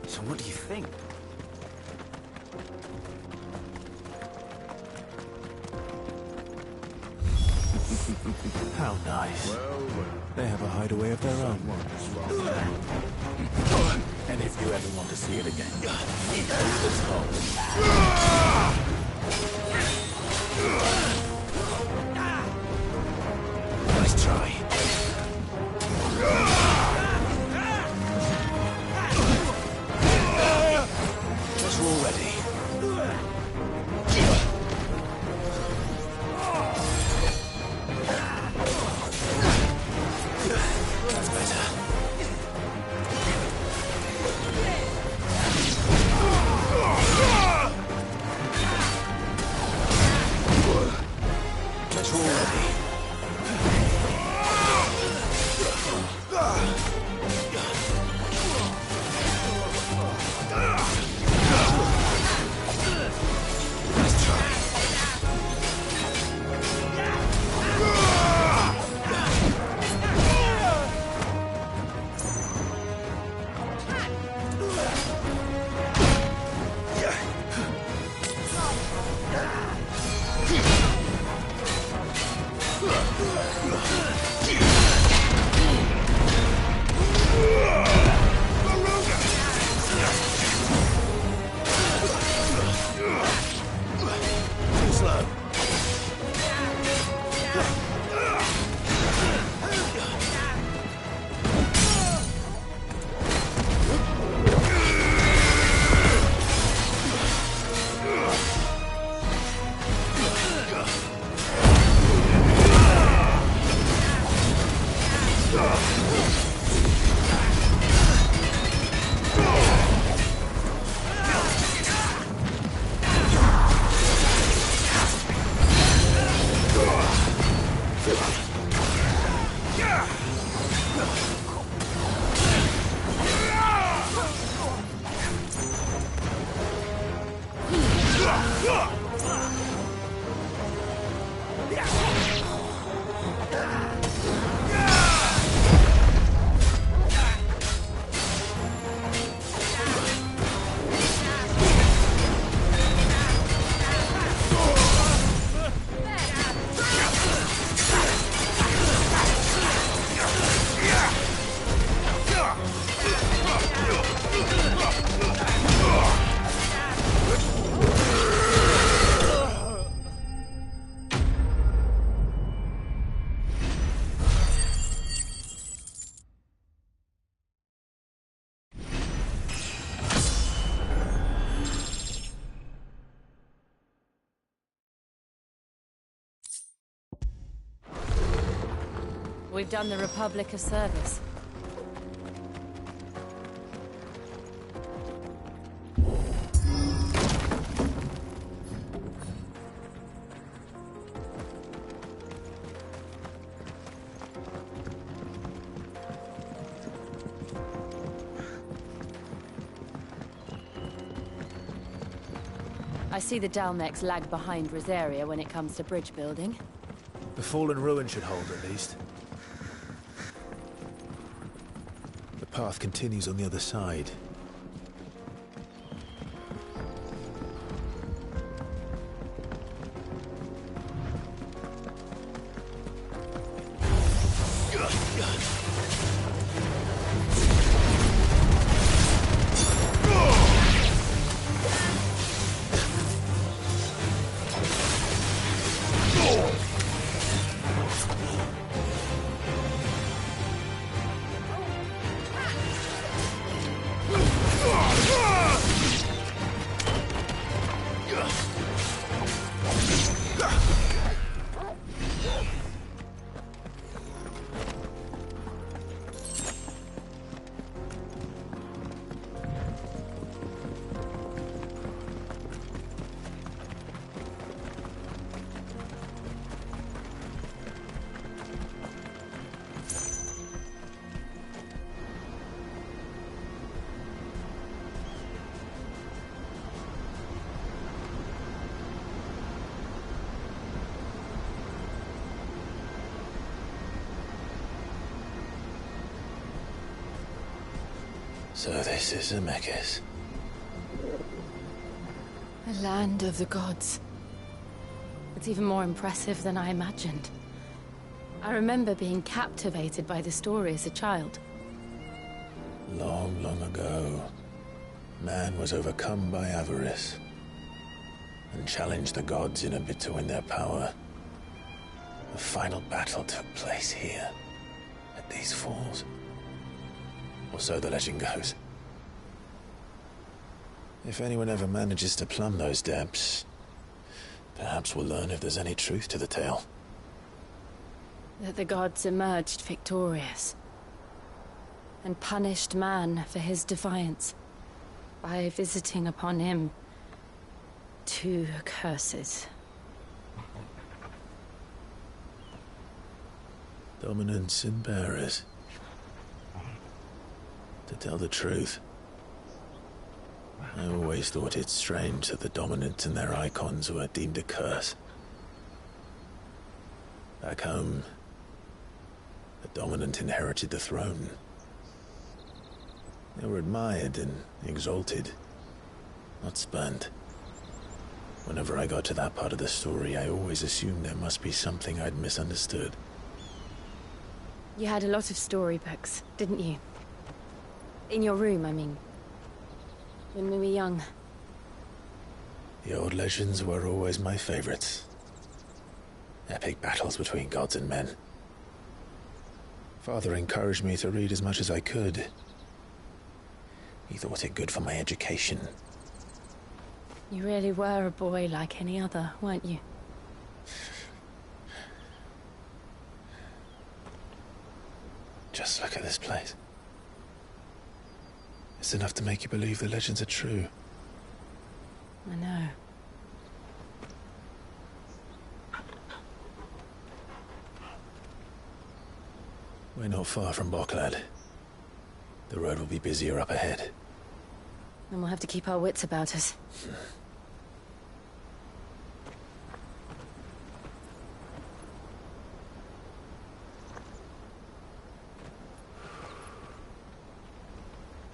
So what do you think? How nice. Well, They have a hideaway of their own. And if you ever want to see it again, this hole. Nice try. Guess we're all ready. That's better. Guess we're all ready. Nice try. Too slow. We've done the Republic a service. I see the Dalmex lag behind Rosaria when it comes to bridge building. The fallen ruin should hold, at least. The path continues on the other side. So this is Zemeckis. The land of the gods. It's even more impressive than I imagined. I remember being captivated by the story as a child. Long, long ago, man was overcome by avarice and challenged the gods in a bid to win their power. The final battle took place here, at these falls. Or so the legend goes. If anyone ever manages to plumb those depths, perhaps we'll learn if there's any truth to the tale. That the gods emerged victorious and punished man for his defiance by visiting upon him 2 curses. Dominance and bearers. To tell the truth, I always thought it strange that the dominant and their icons were deemed a curse. Back home, the dominant inherited the throne. They were admired and exalted, not spurned. Whenever I got to that part of the story, I always assumed there must be something I'd misunderstood. You had a lot of storybooks, didn't you? In your room, I mean. When we were young. The old legends were always my favorites. Epic battles between gods and men. Father encouraged me to read as much as I could. He thought it good for my education. You really were a boy like any other, weren't you? Just look at this place. It's enough to make you believe the legends are true. I know. We're not far from Boklad. The road will be busier up ahead. And we'll have to keep our wits about us.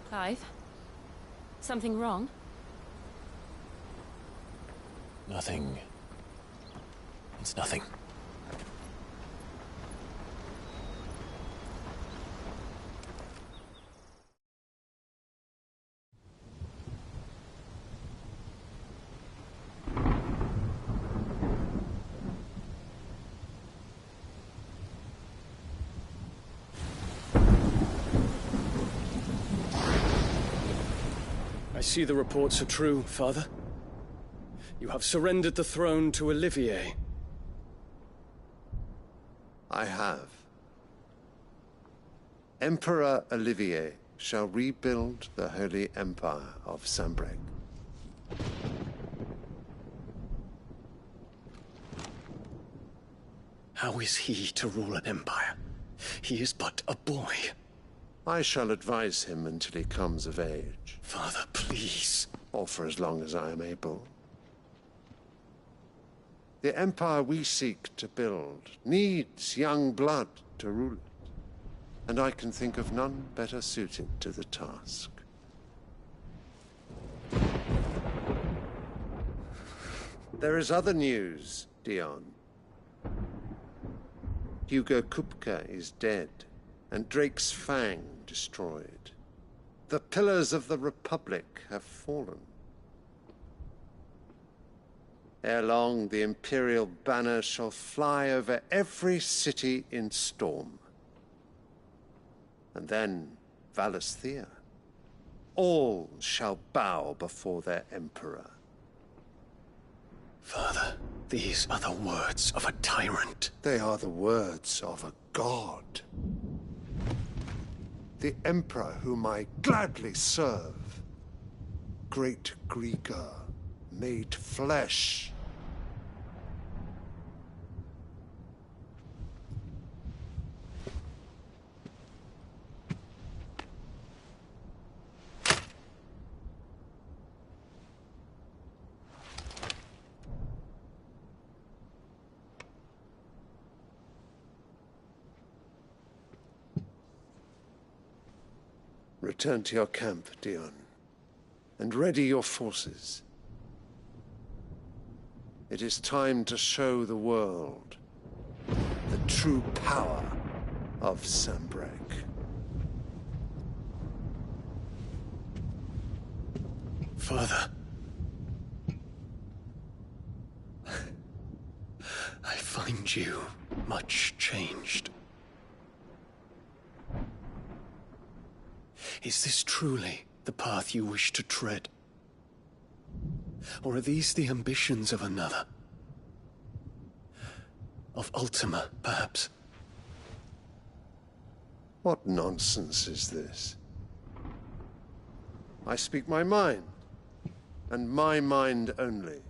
Clive? Something wrong? Nothing. It's nothing. I see the reports are true, Father. You have surrendered the throne to Olivier. I have. Emperor Olivier shall rebuild the Holy Empire of Sanbreque. How is he to rule an empire? He is but a boy. I shall advise him until he comes of age, Father, please. or for as long as I am able. The empire we seek to build needs young blood to rule it, and I can think of none better suited to the task. There is other news, Dion. Hugo Kupka is dead, and Drake's Fang destroyed. The pillars of the Republic have fallen. Ere long, the Imperial banner shall fly over every city in Storm. And then Valisthea. All shall bow before their Emperor. Father, these are the words of a tyrant. They are the words of a god. The Emperor whom I gladly serve. Great Grieger, made flesh. Return to your camp, Dion, and ready your forces. It is time to show the world the true power of Sanbreque. Father. I find you much changed. Is this truly the path you wish to tread? Or are these the ambitions of another? Of Ultima, perhaps? What nonsense is this? I speak my mind, and my mind only.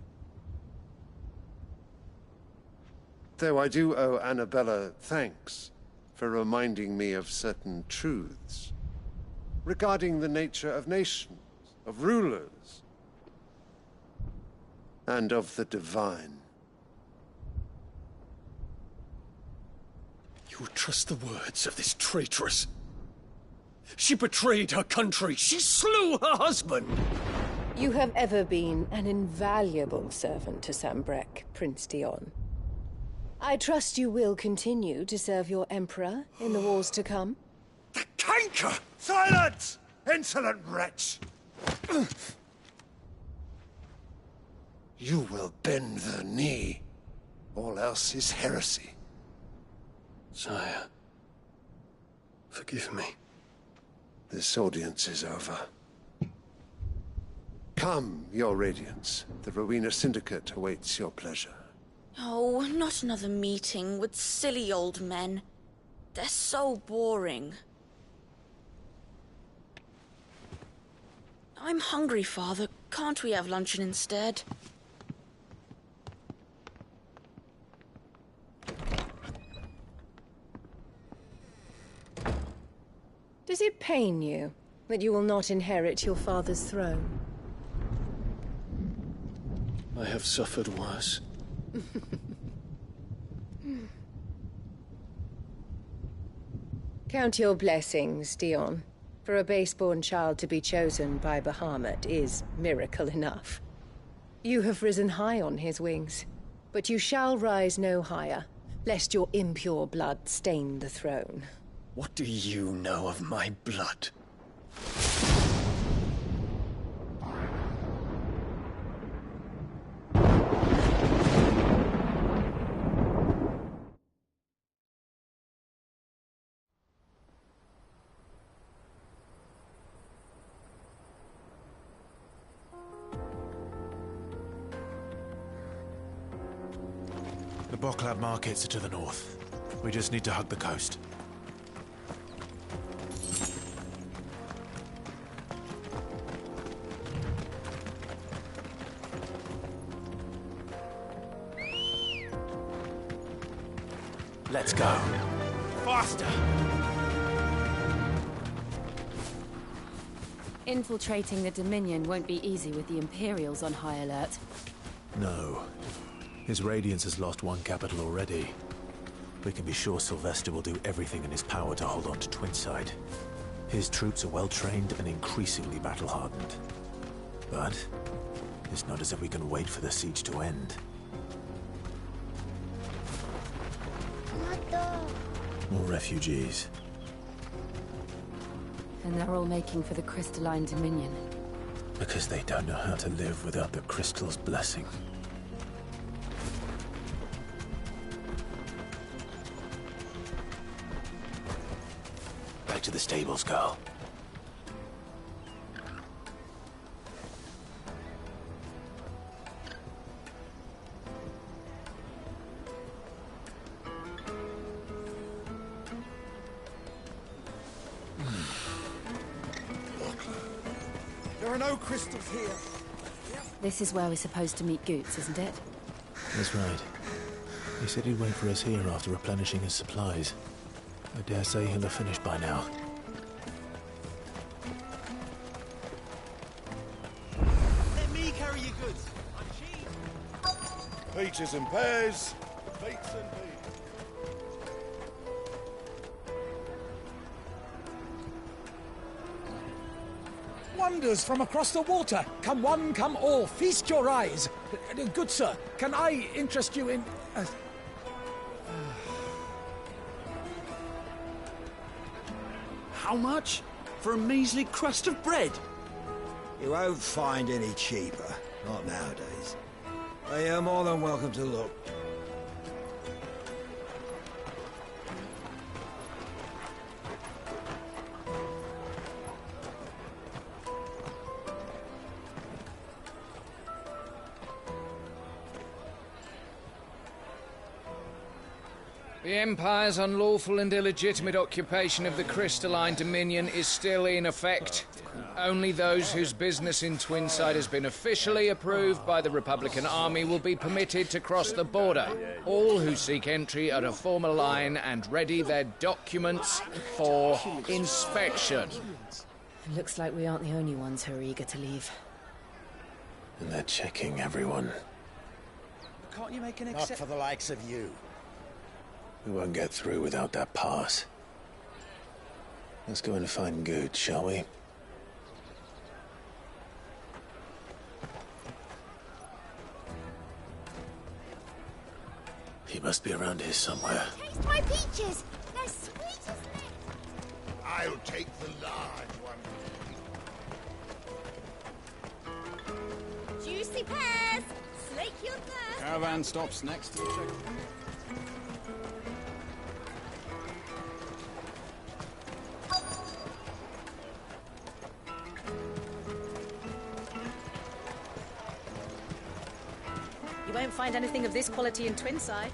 Though I do owe Annabella thanks for reminding me of certain truths regarding the nature of nations, of rulers, and of the divine. You would trust the words of this traitress? She betrayed her country! She slew her husband! You have ever been an invaluable servant to Sanbreque, Prince Dion. I trust you will continue to serve your Emperor in the wars to come. The canker! Silence! Insolent wretch! You will bend the knee. All else is heresy. Sire, forgive me. This audience is over. Come, your Radiance. The Rowena Syndicate awaits your pleasure. Oh, not another meeting with silly old men. They're so boring. I'm hungry, Father. Can't we have luncheon instead? Does it pain you that you will not inherit your father's throne? I have suffered worse. Count your blessings, Dion. For a base-born child to be chosen by Bahamut is miracle enough. You have risen high on his wings, but you shall rise no higher, lest your impure blood stain the throne. What do you know of my blood? The Boklab markets are to the north. We just need to hug the coast. Let's go. Faster! Infiltrating the Dominion won't be easy with the Imperials on high alert. No. His Radiance has lost one capital already. We can be sure Sylvester will do everything in his power to hold on to Twinside. His troops are well-trained and increasingly battle-hardened. But it's not as if we can wait for the siege to end. More refugees. And they're all making for the Crystalline Dominion. Because they don't know how to live without the Crystal's blessing. Back to the stables, girl. There are no crystals here. This is where we're supposed to meet Goots, isn't it? That's right. He said he'd wait for us here after replenishing his supplies. I dare say he'll have finished by now. Let me carry your goods. I'm cheap. Peaches and pears, beets and peas. wonders from across the water. Come one, come all, feast your eyes. Good sir, can I interest you in... How much? For a measly crust of bread? You won't find any cheaper. Not nowadays. But you're more than welcome to look. The Empire's unlawful and illegitimate occupation of the Crystalline Dominion is still in effect. Only those whose business in Twinside has been officially approved by the Republican Army will be permitted to cross the border. All who seek entry are to form a line and ready their documents for inspection. It looks like we aren't the only ones who are eager to leave. And they're checking everyone. Can't you make an Not for the likes of you. We won't get through without that pass. Let's go and find Good, shall we? He must be around here somewhere. Taste my peaches! They're sweet as milk! I'll take the large one. Juicy pears! Slake your thirst! Caravan stops next to the checkpoint. You won't find anything of this quality in Twinside.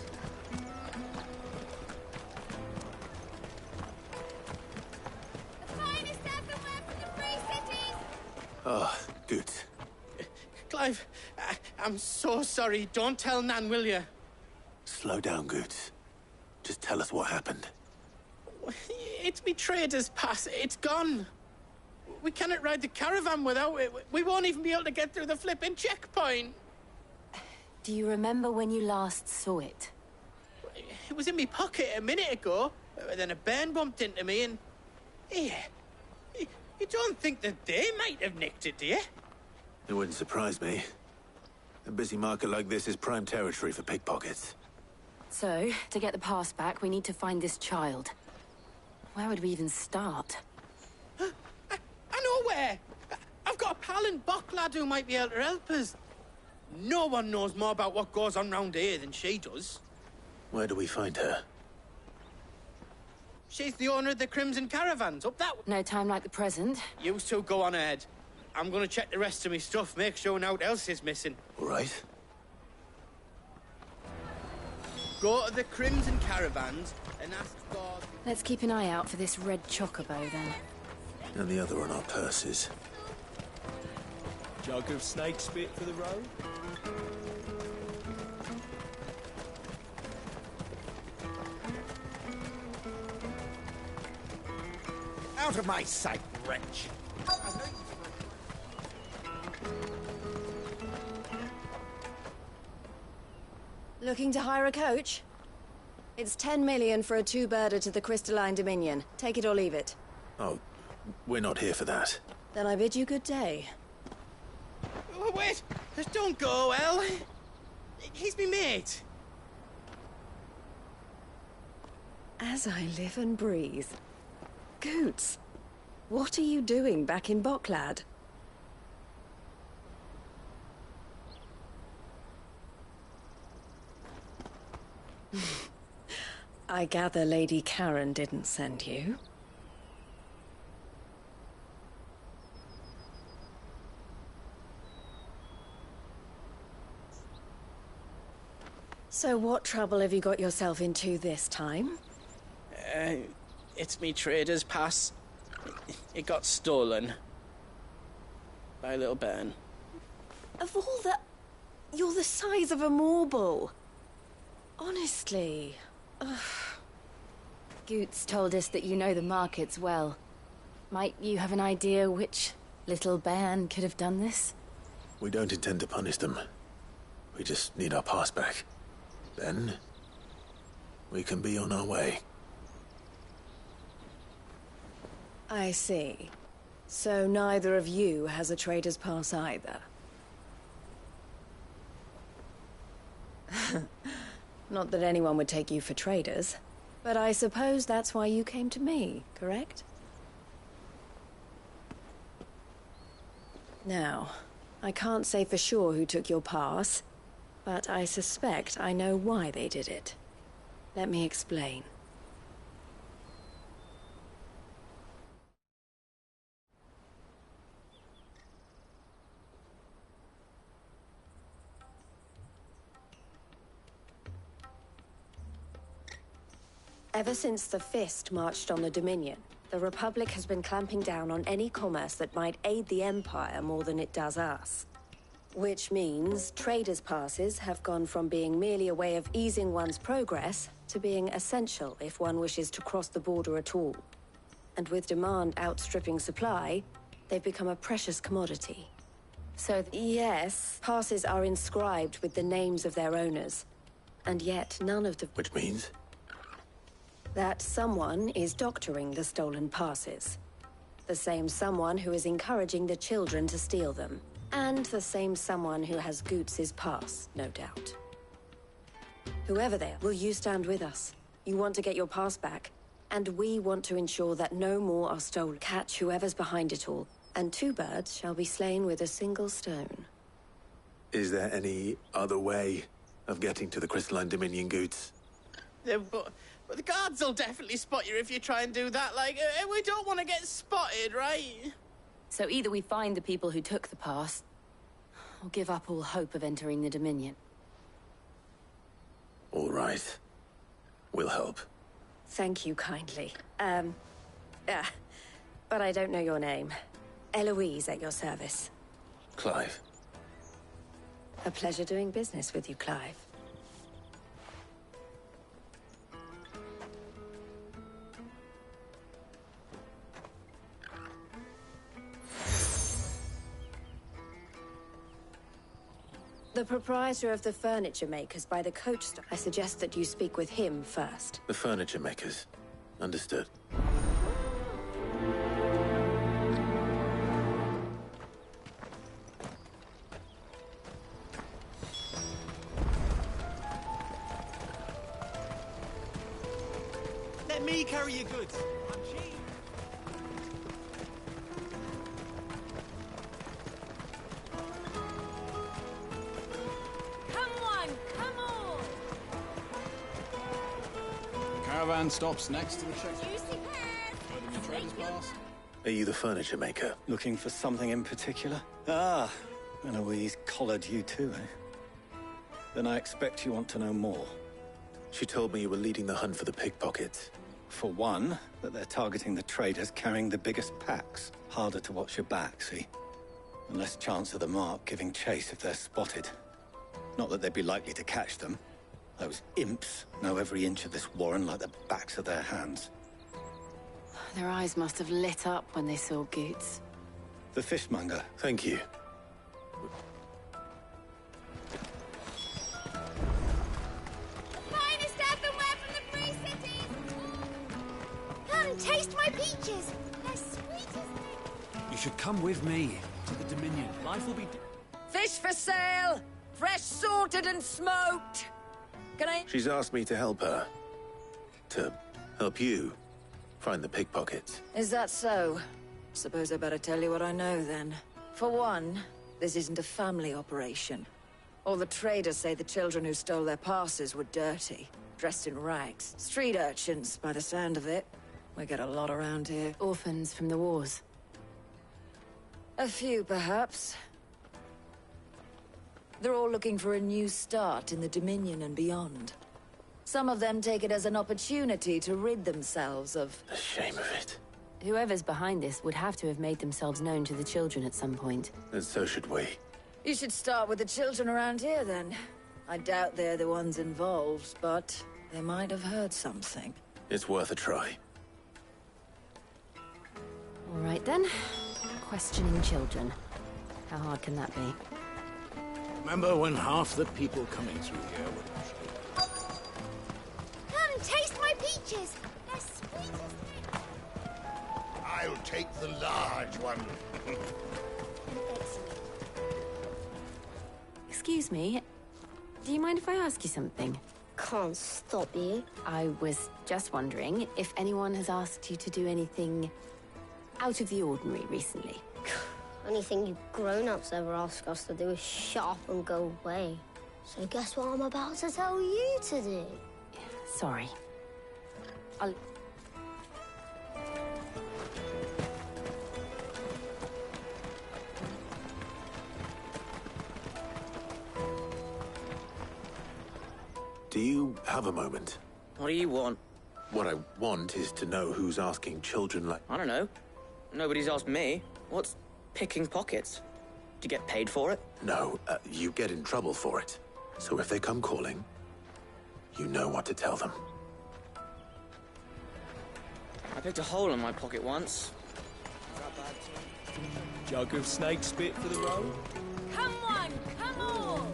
The finest earthenware from the Free Cities! Oh, Good. Clive, I'm so sorry. Don't tell Nan, will you? Slow down, Good. Just tell us what happened. It's me trader's pass. It's gone. We cannot ride the caravan without it. We won't even be able to get through the flipping checkpoint. Do you remember when you last saw it? It was in my pocket a minute ago. Then a bairn bumped into me and... Yeah. You don't think that they might have nicked it, do you? It wouldn't surprise me. A busy market like this is prime territory for pickpockets. So, to get the pass back, we need to find this child. Where would we even start? I know where! I've got a pal in Bocklad who might be able to help us. No one knows more about what goes on round here than she does. Where do we find her? She's the owner of the Crimson Caravans, up that way. No time like the present. You two go on ahead. I'm gonna check the rest of my stuff, make sure naught else is missing. All right. Go to the Crimson Caravans and ask God... Let's keep an eye out for this red chocobo, then. And the other on our purses. Jug of snake spit for the road? Out of my sight, wretch! Looking to hire a coach? It's 10 million for a two-birder to the Crystalline Dominion. Take it or leave it. Oh, we're not here for that. Then I bid you good day. Oh, wait! Just don't go, El. He's me mate. As I live and breathe. Goots, what are you doing back in Bocklad? I gather Lady Karen didn't send you. So what trouble have you got yourself into this time? It's me trader's pass. It got stolen. By a little bairn. Of all the... You're the size of a marble. Honestly. Ugh. Goots told us that you know the markets well. Might you have an idea which little bairn could have done this? We don't intend to punish them. We just need our pass back. Then, we can be on our way. I see. So neither of you has a trader's pass either? Not that anyone would take you for traders, but I suppose that's why you came to me, correct? Now, I can't say for sure who took your pass, but I suspect I know why they did it. Let me explain. Ever since the Fist marched on the Dominion, the Republic has been clamping down on any commerce that might aid the Empire more than it does us. Which means traders' passes have gone from being merely a way of easing one's progress to being essential if one wishes to cross the border at all. And with demand outstripping supply, they've become a precious commodity. So yes, passes are inscribed with the names of their owners, and yet none of the... Which means? That someone is doctoring the stolen passes. The same someone who is encouraging the children to steal them. And the same someone who has Goots's pass, no doubt. Whoever they are, will you stand with us? You want to get your pass back, and we want to ensure that no more are stolen. Catch whoever's behind it all, and 2 birds shall be slain with a single stone. Is there any other way of getting to the Crystalline Dominion, Goots? Yeah, but the guards will definitely spot you if you try and do that. Like, we don't want to get spotted, right? So either we find the people who took the pass, or give up all hope of entering the Dominion. All right. We'll help. Thank you kindly. But I don't know your name. Eloise at your service. Clive. A pleasure doing business with you, Clive. The proprietor of the furniture makers by the coach stop. I suggest that you speak with him first. The furniture makers. Understood. Let me carry your goods. I'm cheap. Caravan stops next to the check. Show them your trader's pass. Are you the furniture maker? Looking for something in particular? Ah, Eloise collared you too, eh? Then I expect you want to know more. She told me you were leading the hunt for the pickpockets. For one, that they're targeting the traders carrying the biggest packs. Harder to watch your back, see? And less chance of the mark giving chase if they're spotted. Not that they'd be likely to catch them. Those imps know every inch of this warren like the backs of their hands. Their eyes must have lit up when they saw Goots. The fishmonger. Thank you. Finest earthenware from the Free Cities! Come, taste my peaches! They're sweet as they... You should come with me to the Dominion. Life will be... Fish for sale! Fresh salted and smoked! Can I... She's asked me to help her. To help you find the pickpockets. Is that so? Suppose I better tell you what I know, then. For one, this isn't a family operation. All the traders say the children who stole their passes were dirty, dressed in rags. Street urchins, by the sound of it. We get a lot around here. Orphans from the wars. A few, perhaps. They're all looking for a new start in the Dominion and beyond. Some of them take it as an opportunity to rid themselves of... The shame of it. Whoever's behind this would have to have made themselves known to the children at some point. And so should we. You should start with the children around here, then. I doubt they're the ones involved, but they might have heard something. It's worth a try. All right, then. Questioning children. How hard can that be? Remember when half the people coming through here were... Come, taste my peaches! They're sweet as they... I I'll take the large one. Excuse me. Do you mind if I ask you something? Can't stop you. I was just wondering if anyone has asked you to do anything out of the ordinary recently. Anything you grown-ups ever ask us to do is shut up and go away. So guess what I'm about to tell you to do? Sorry. I'll... Do you have a moment? What do you want? What I want is to know who's asking children like... I don't know. Nobody's asked me. What's picking pockets? Do you get paid for it? No, you get in trouble for it. So if they come calling, you know what to tell them. I picked a hole in my pocket once. Jug of snake spit for the road? Come on, come on!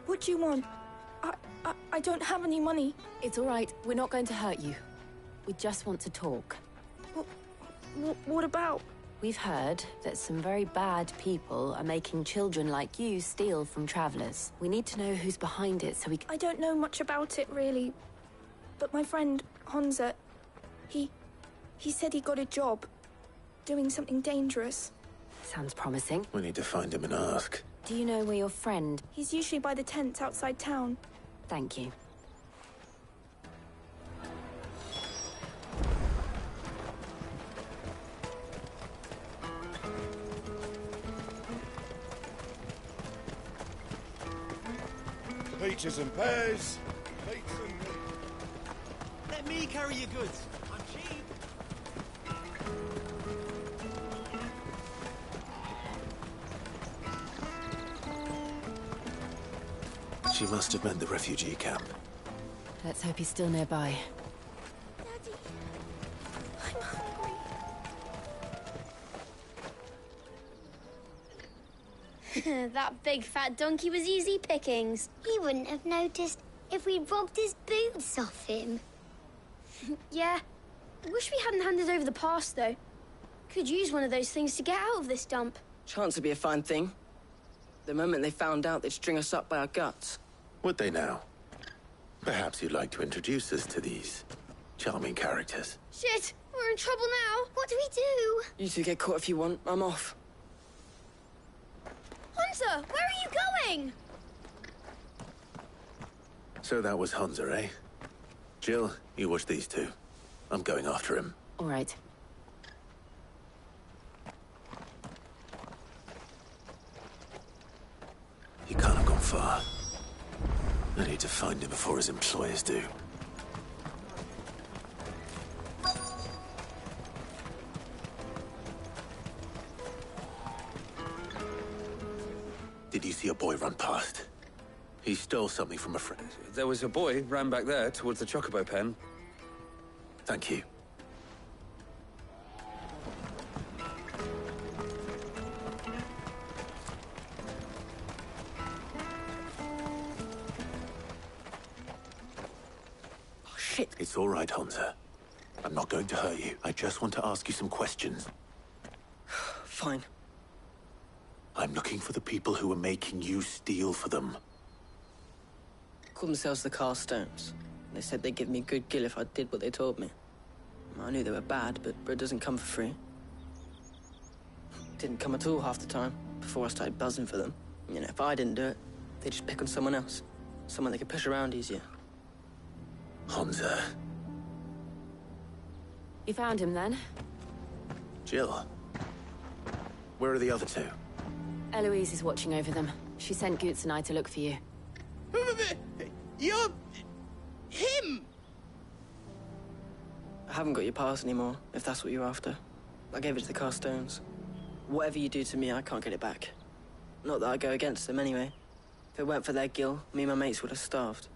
What do you want? I don't have any money. It's all right. We're not going to hurt you. We just want to talk. What about? We've heard that some very bad people are making children like you steal from travelers. We need to know who's behind it so we can... I don't know much about it, really. But my friend, Hansa, he said he got a job doing something dangerous. Sounds promising. We need to find him and ask. Do you know where your friend... He's usually by the tents outside town. Thank you. Peaches and pears. Peaches and... Let me carry your goods. I'm cheap. She must have meant the refugee camp. Let's hope he's still nearby. Daddy, I'm hungry. That big fat donkey was easy pickings. He wouldn't have noticed if we robbed his boots off him. Yeah. I wish we hadn't handed over the pass, though. Could use one of those things to get out of this dump. Chance would be a fine thing. The moment they found out, they'd string us up by our guts. Would they now? Perhaps you'd like to introduce us to these charming characters. Shit! We're in trouble now. What do we do? You two get caught if you want. I'm off. Hunter, where are you going? So that was Hansa, eh? Jill, you watch these two. I'm going after him. All right. He can't have gone far. I need to find him before his employers do. Did you see a boy run past? He stole something from a friend. There was a boy ran back there towards the Chocobo pen. Thank you. Oh, shit. It's all right, Hansa. I'm not going to hurt you. I just want to ask you some questions. Fine. I'm looking for the people who are making you steal for them. Called themselves the Carstones. They said they'd give me a good gill if I did what they told me. I knew they were bad, but bread doesn't come for free. Didn't come at all half the time, before I started buzzing for them. You know, if I didn't do it, they'd just pick on someone else. Someone they could push around easier. Hansa. You found him, then? Jill. Where are the other two? Eloise is watching over them. She sent Goots and I to look for you. You're... him! I haven't got your pass anymore, if that's what you're after. I gave it to the Carstones. Whatever you do to me, I can't get it back. Not that I go against them, anyway. If it weren't for their gill, me and my mates would have starved.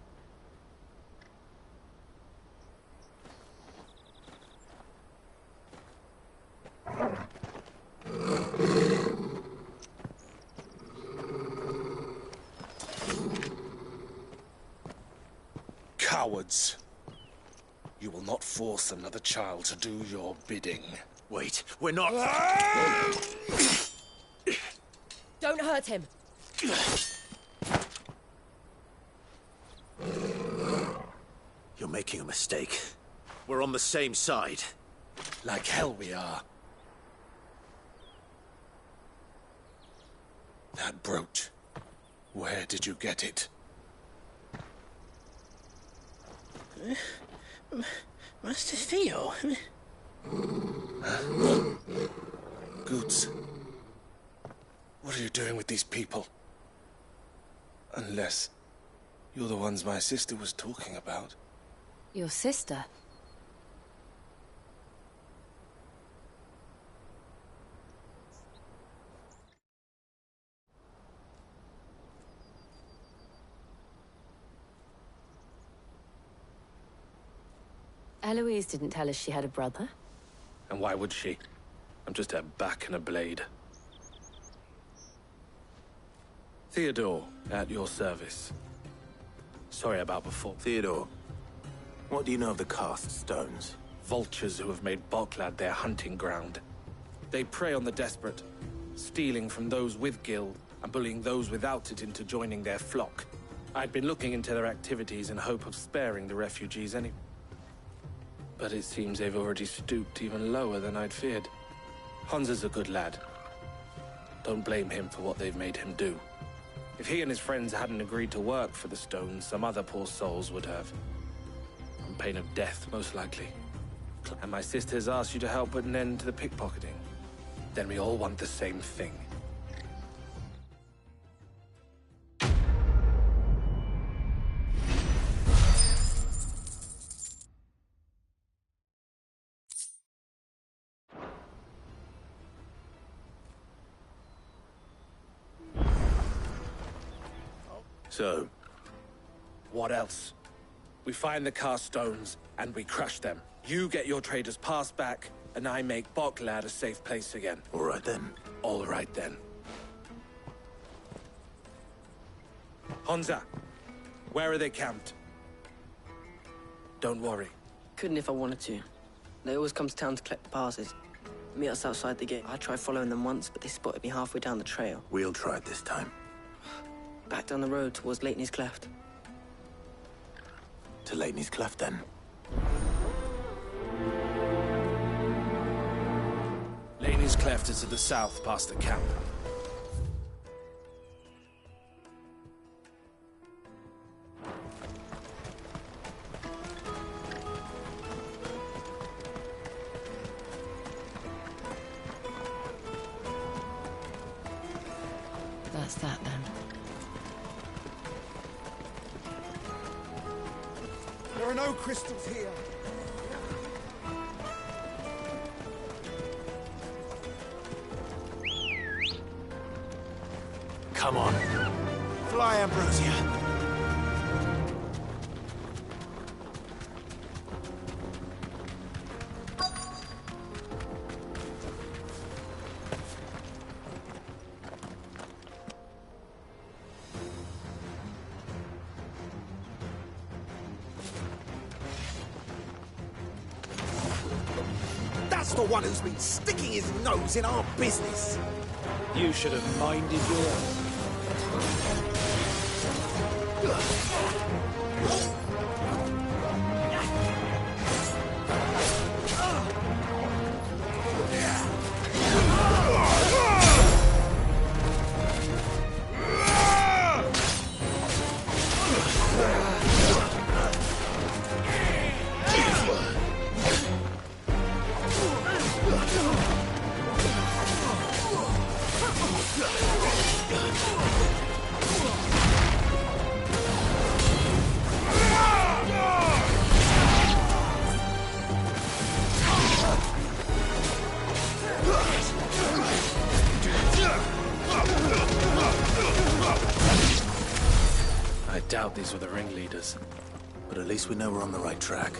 cowards. You will not force another child to do your bidding. Wait, we're not... Don't hurt him. You're making a mistake. We're on the same side. Like hell we are. That brooch. Where did you get it? Master Theo? Goods. What are you doing with these people? Unless you're the ones my sister was talking about. Your sister? Eloise didn't tell us she had a brother. And why would she? I'm just her back and a blade. Theodore, at your service. Sorry about before. Theodore, what do you know of the cast stones? Vultures who have made Boklad their hunting ground. They prey on the desperate, stealing from those with gil and bullying those without it into joining their flock. I'd been looking into their activities in hope of sparing the refugees anyway. But it seems they've already stooped even lower than I'd feared. Hunza's a good lad. Don't blame him for what they've made him do. If he and his friends hadn't agreed to work for the stones, some other poor souls would have. On pain of death, most likely. And my sisters asked you to help put an end to the pickpocketing. Then we all want the same thing. So? What else? We find the cast stones, and we crush them. You get your trader's pass back, and I make Boklad a safe place again. All right then. All right then. Honza, where are they camped? Don't worry. Couldn't if I wanted to. They always come to town to collect the passes. Meet us outside the gate. I tried following them once, but they spotted me halfway down the trail. We'll try it this time. Back down the road towards Leitney's Cleft. To Leitney's Cleft, then. Leitney's Cleft is to the south, past the camp. That's that, then. There are no crystals here. Come on. Fly, Ambrosia. That's the one who's been sticking his nose in our business. You should have minded your own. I doubt these were the ringleaders. But at least we know we're on the right track.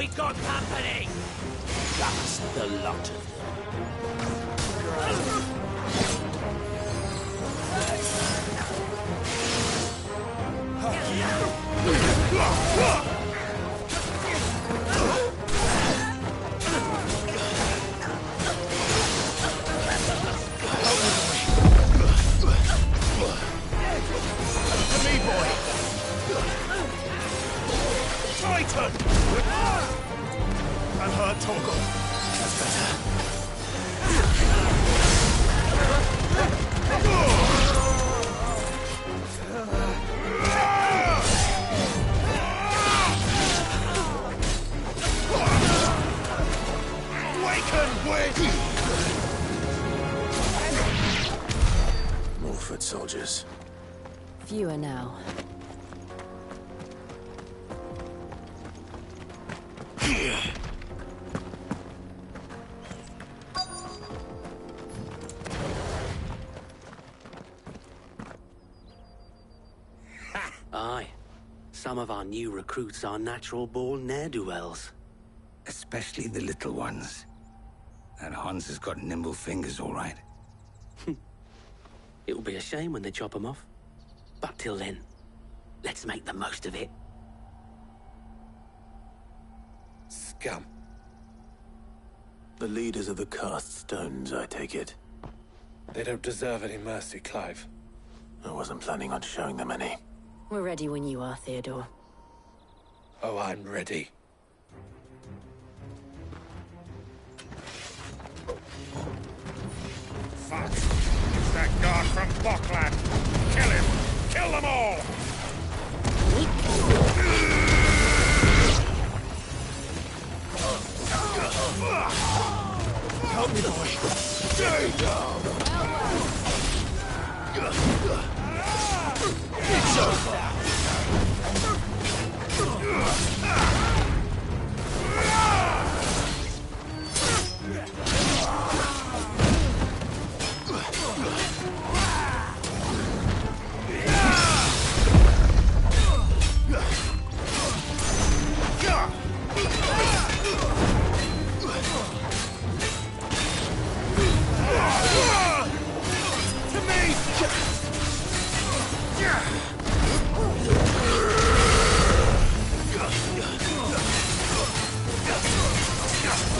We got company! That's the lot of To me, boy! Titan! And her Torgal. That's better. More foot soldiers. Fewer now. Aye. Some of our new recruits are natural-born ne'er-do-wells. Especially the little ones. And Hans has got nimble fingers, all right. It'll be a shame when they chop them off. But till then, let's make the most of it. Scum. The leaders of the Cast Stones, I take it. They don't deserve any mercy, Clive. I wasn't planning on showing them any. We're ready when you are, Theodore. Oh, I'm ready. Fuck! It's that guard from Bockland! Kill him! Kill them all! Help me, boy. Stay down. It's over.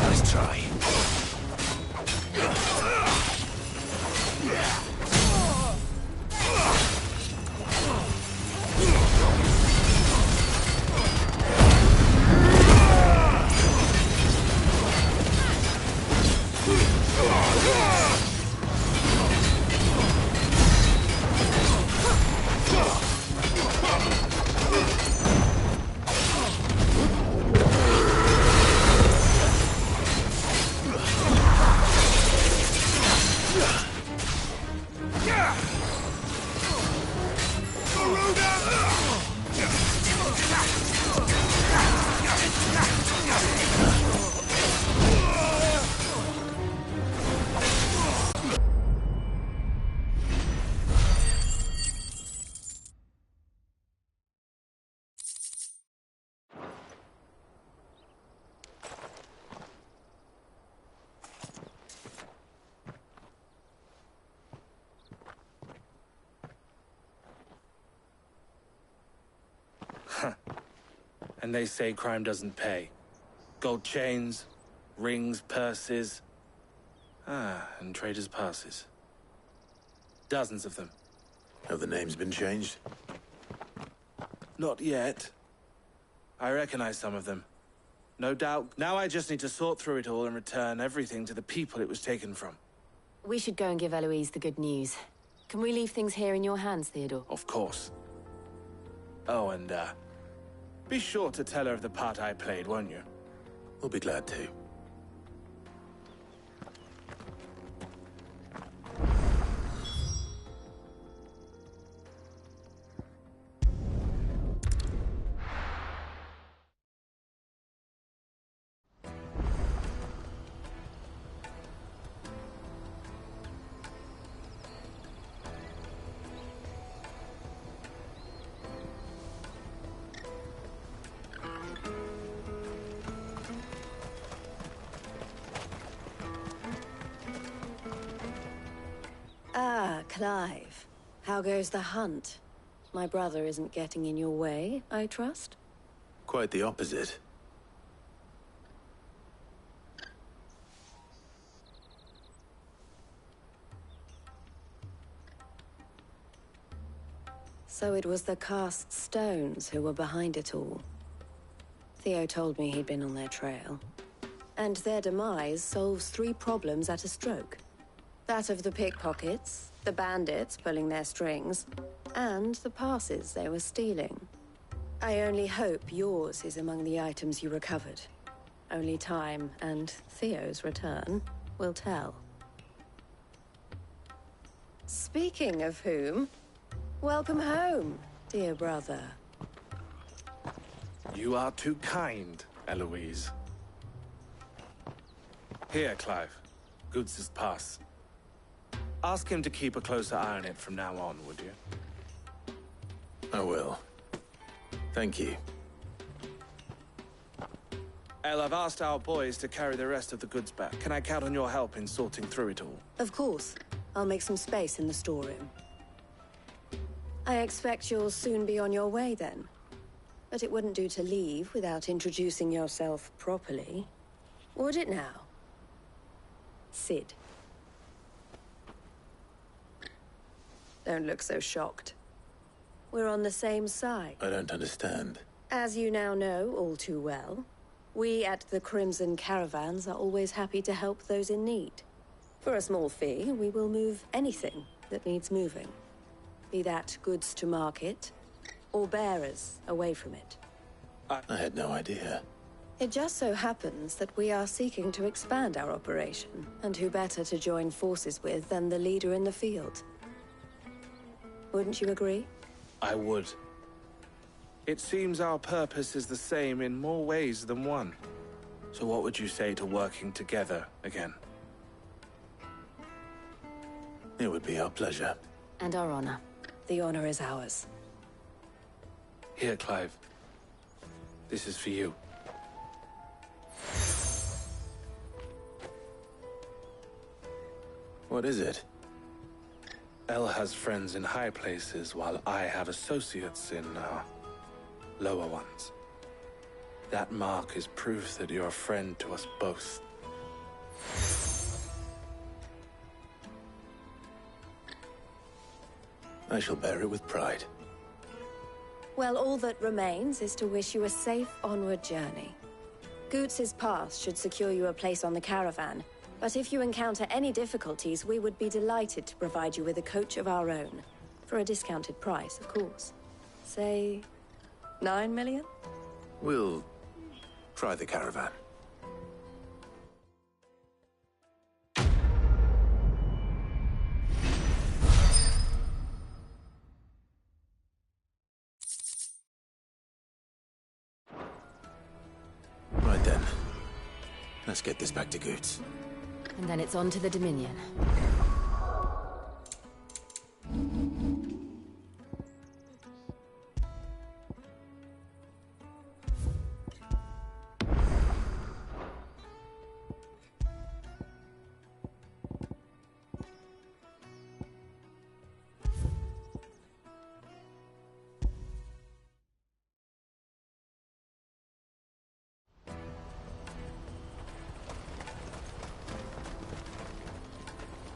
Nice try. And they say crime doesn't pay. Gold chains, rings, purses. And traders' passes. Dozens of them. Have the names been changed? Not yet. I recognize some of them. No doubt. Now I just need to sort through it all and return everything to the people it was taken from. We should go and give Eloise the good news. Can we leave things here in your hands, Theodore? Of course. Oh, and, be sure to tell her of the part I played, won't you? We'll be glad to. Clive, how goes the hunt? My brother isn't getting in your way, I trust? Quite the opposite. So it was the cast stones who were behind it all. Theo told me he'd been on their trail. And their demise solves 3 problems at a stroke. That of the pickpockets, the bandits pulling their strings, and the passes they were stealing. I only hope yours is among the items you recovered. Only time and Theo's return will tell. Speaking of whom, welcome home, dear brother. You are too kind, Eloise. Here, Clive. Goods' pass. Ask him to keep a closer eye on it from now on, would you? I will. Thank you. El, I've asked our boys to carry the rest of the goods back. Can I count on your help in sorting through it all? Of course. I'll make some space in the storeroom. I expect you'll soon be on your way then. But it wouldn't do to leave without introducing yourself properly. Would it now? Cid. Don't look so shocked. We're on the same side. I don't understand. As you now know all too well, we at the Crimson Caravans are always happy to help those in need. For a small fee, we will move anything that needs moving. Be that goods to market, or bearers away from it. I had no idea. It just so happens that we are seeking to expand our operation, and who better to join forces with than the leader in the field? Wouldn't you agree? I would. It seems our purpose is the same in more ways than one. So what would you say to working together again? It would be our pleasure. And our honor. The honor is ours. Here, Clive. This is for you. What is it? El has friends in high places, while I have associates in, lower ones. That mark is proof that you're a friend to us both. I shall bear it with pride. Well, all that remains is to wish you a safe onward journey. Goots' pass should secure you a place on the caravan, but if you encounter any difficulties, we would be delighted to provide you with a coach of our own. For a discounted price, of course. Say, 9 million? We'll try the caravan. Right then. Let's get this back to Goots. And then it's on to the Dominion.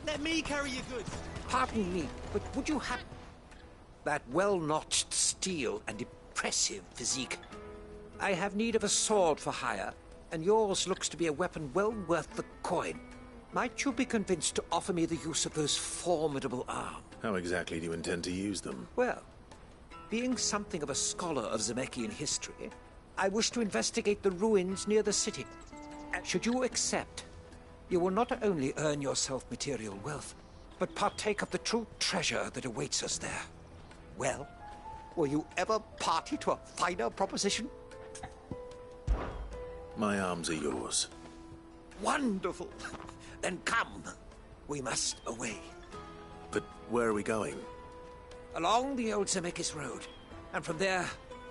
Let me carry your goods. Pardon me, but would you have that well-notched steel and impressive physique? I have need of a sword for hire, and yours looks to be a weapon well worth the coin. Might you be convinced to offer me the use of those formidable arms? How exactly do you intend to use them? Well, being something of a scholar of Zemeckis history, I wish to investigate the ruins near the city. And should you accept, you will not only earn yourself material wealth, but partake of the true treasure that awaits us there. Well, were you ever party to a finer proposition? My arms are yours. Wonderful! Then come. We must away. But where are we going? Along the old Zemeckis Road, and from there,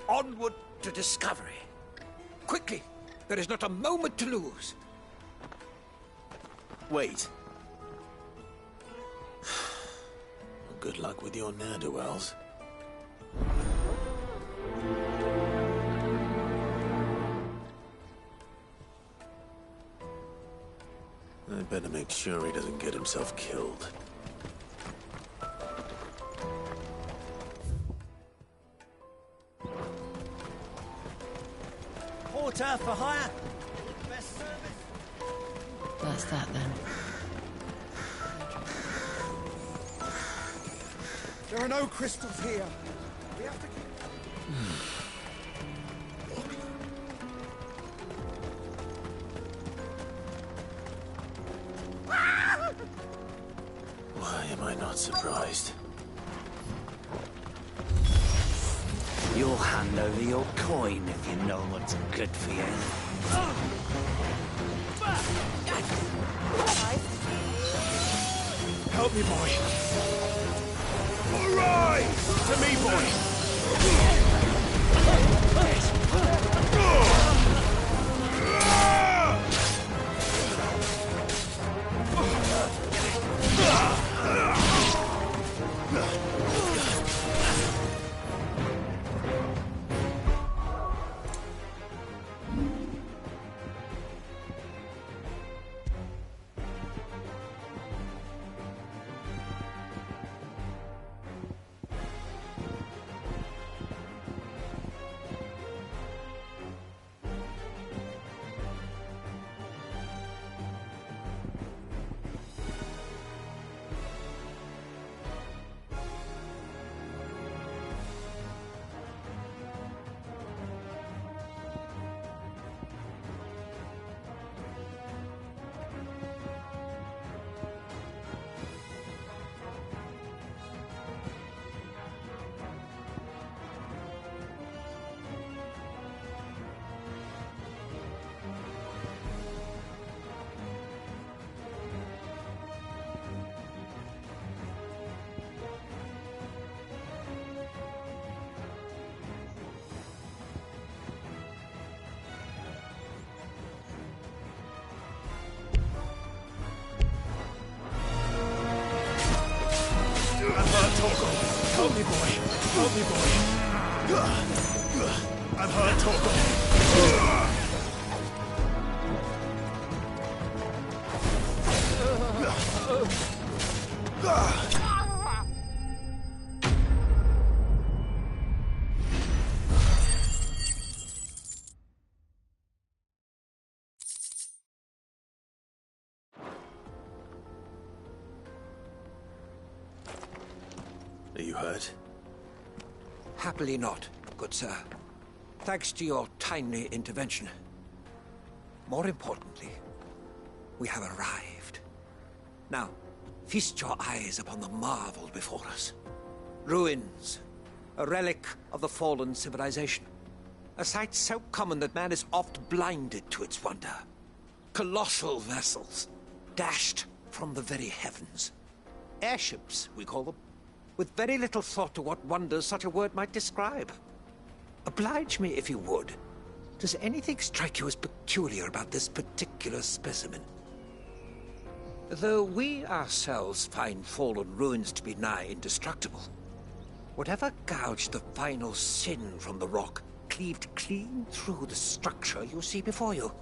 onward to discovery. Quickly! There is not a moment to lose. Wait. Good luck with your ne'er-do-wells. I'd better make sure he doesn't get himself killed. Porter for hire. Best service. That's that then. There are no crystals here. We have to keep... Why am I not surprised? You'll hand over your coin if you know what's good for you. Help me, boy. Arise! To me, boy! Help me, boy. Help me, boy. I'm hurt, Torgal. Are you hurt? Happily not, good sir. Thanks to your timely intervention. More importantly, we have arrived. Now, feast your eyes upon the marvel before us. Ruins, a relic of the fallen civilization. A sight so common that man is oft blinded to its wonder. Colossal vessels, dashed from the very heavens. Airships, we call them, with very little thought to what wonders such a word might describe. Oblige me, if you would. Does anything strike you as peculiar about this particular specimen? Though we ourselves find fallen ruins to be nigh indestructible, whatever gouged the final sin from the rock cleaved clean through the structure you see before you.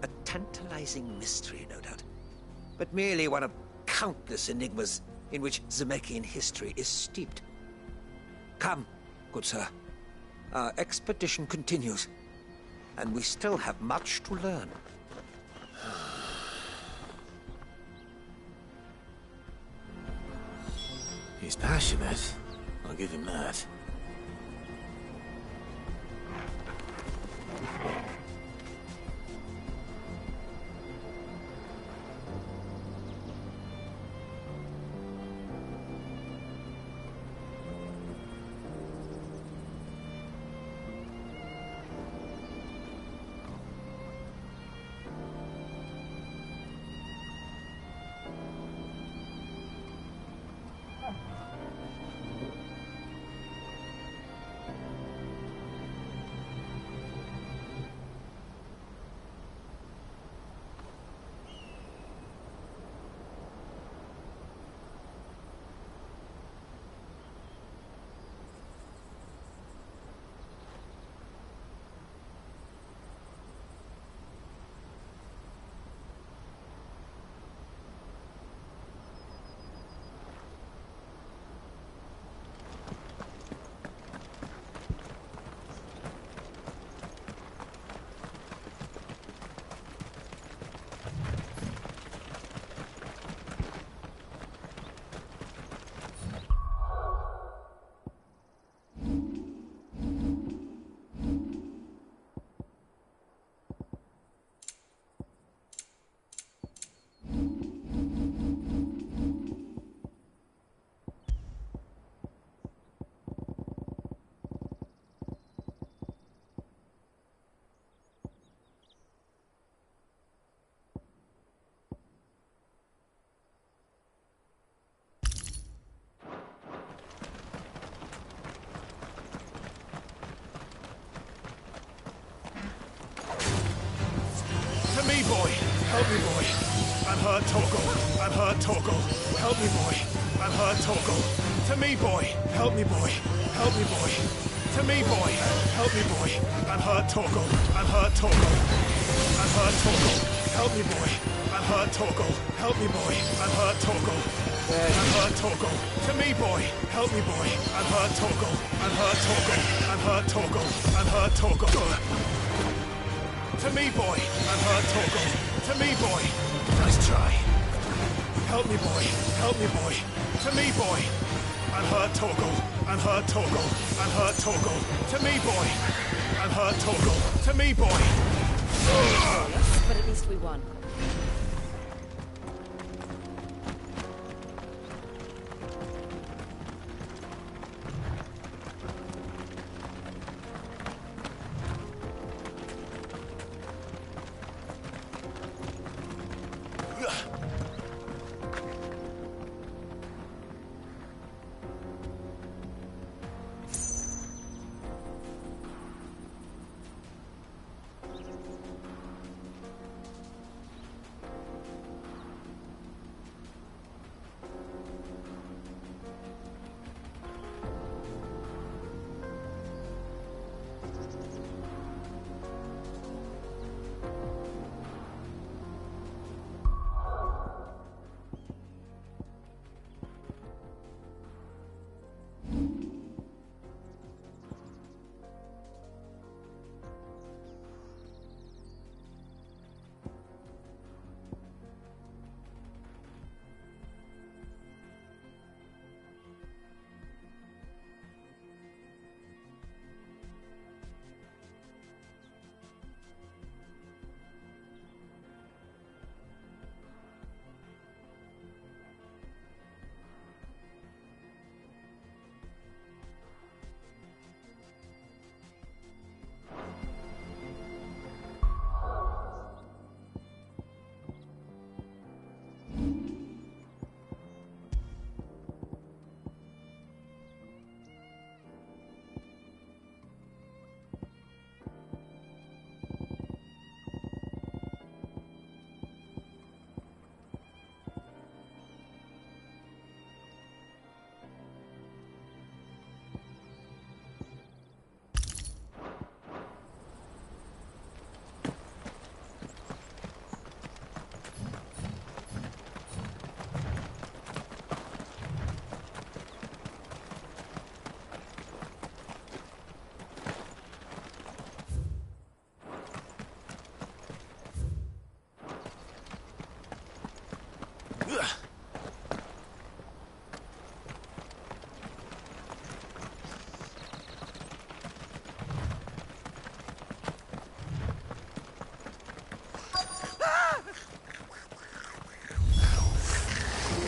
A tantalizing mystery, no doubt, but merely one of countless enigmas in which Zemeckis history is steeped. Come, good sir. Our expedition continues, and we still have much to learn. He's passionate. I'll give him that. me, boy! Help me, boy! I'm hurt, Torgal! I'm hurt, Torgal! Help me, boy! I'm hurt, Torgal! To me, boy! Help me, boy! Help me, boy! To me, boy! Help me, boy! I'm hurt, Torgal! I'm hurt, Torgal! I'm hurt, Torgal! Help me, boy! I'm hurt, Torgal! Help me, boy! I'm hurt, Torgal! I'm hurt, Torgal! To me, boy! Help me, boy! I'm hurt, Torgal! I'm hurt, Torgal! I'm hurt, Torgal! I'm hurt, Torgal! To me, boy! I'm hurt, Torgal! To me, boy! Nice try. Help me, boy! Help me, boy! To me, boy! I'm hurt, Torgal! I'm hurt, Torgal! I'm hurt, Torgal! To me, boy! I'm hurt, Torgal! To me, boy! But at least we won.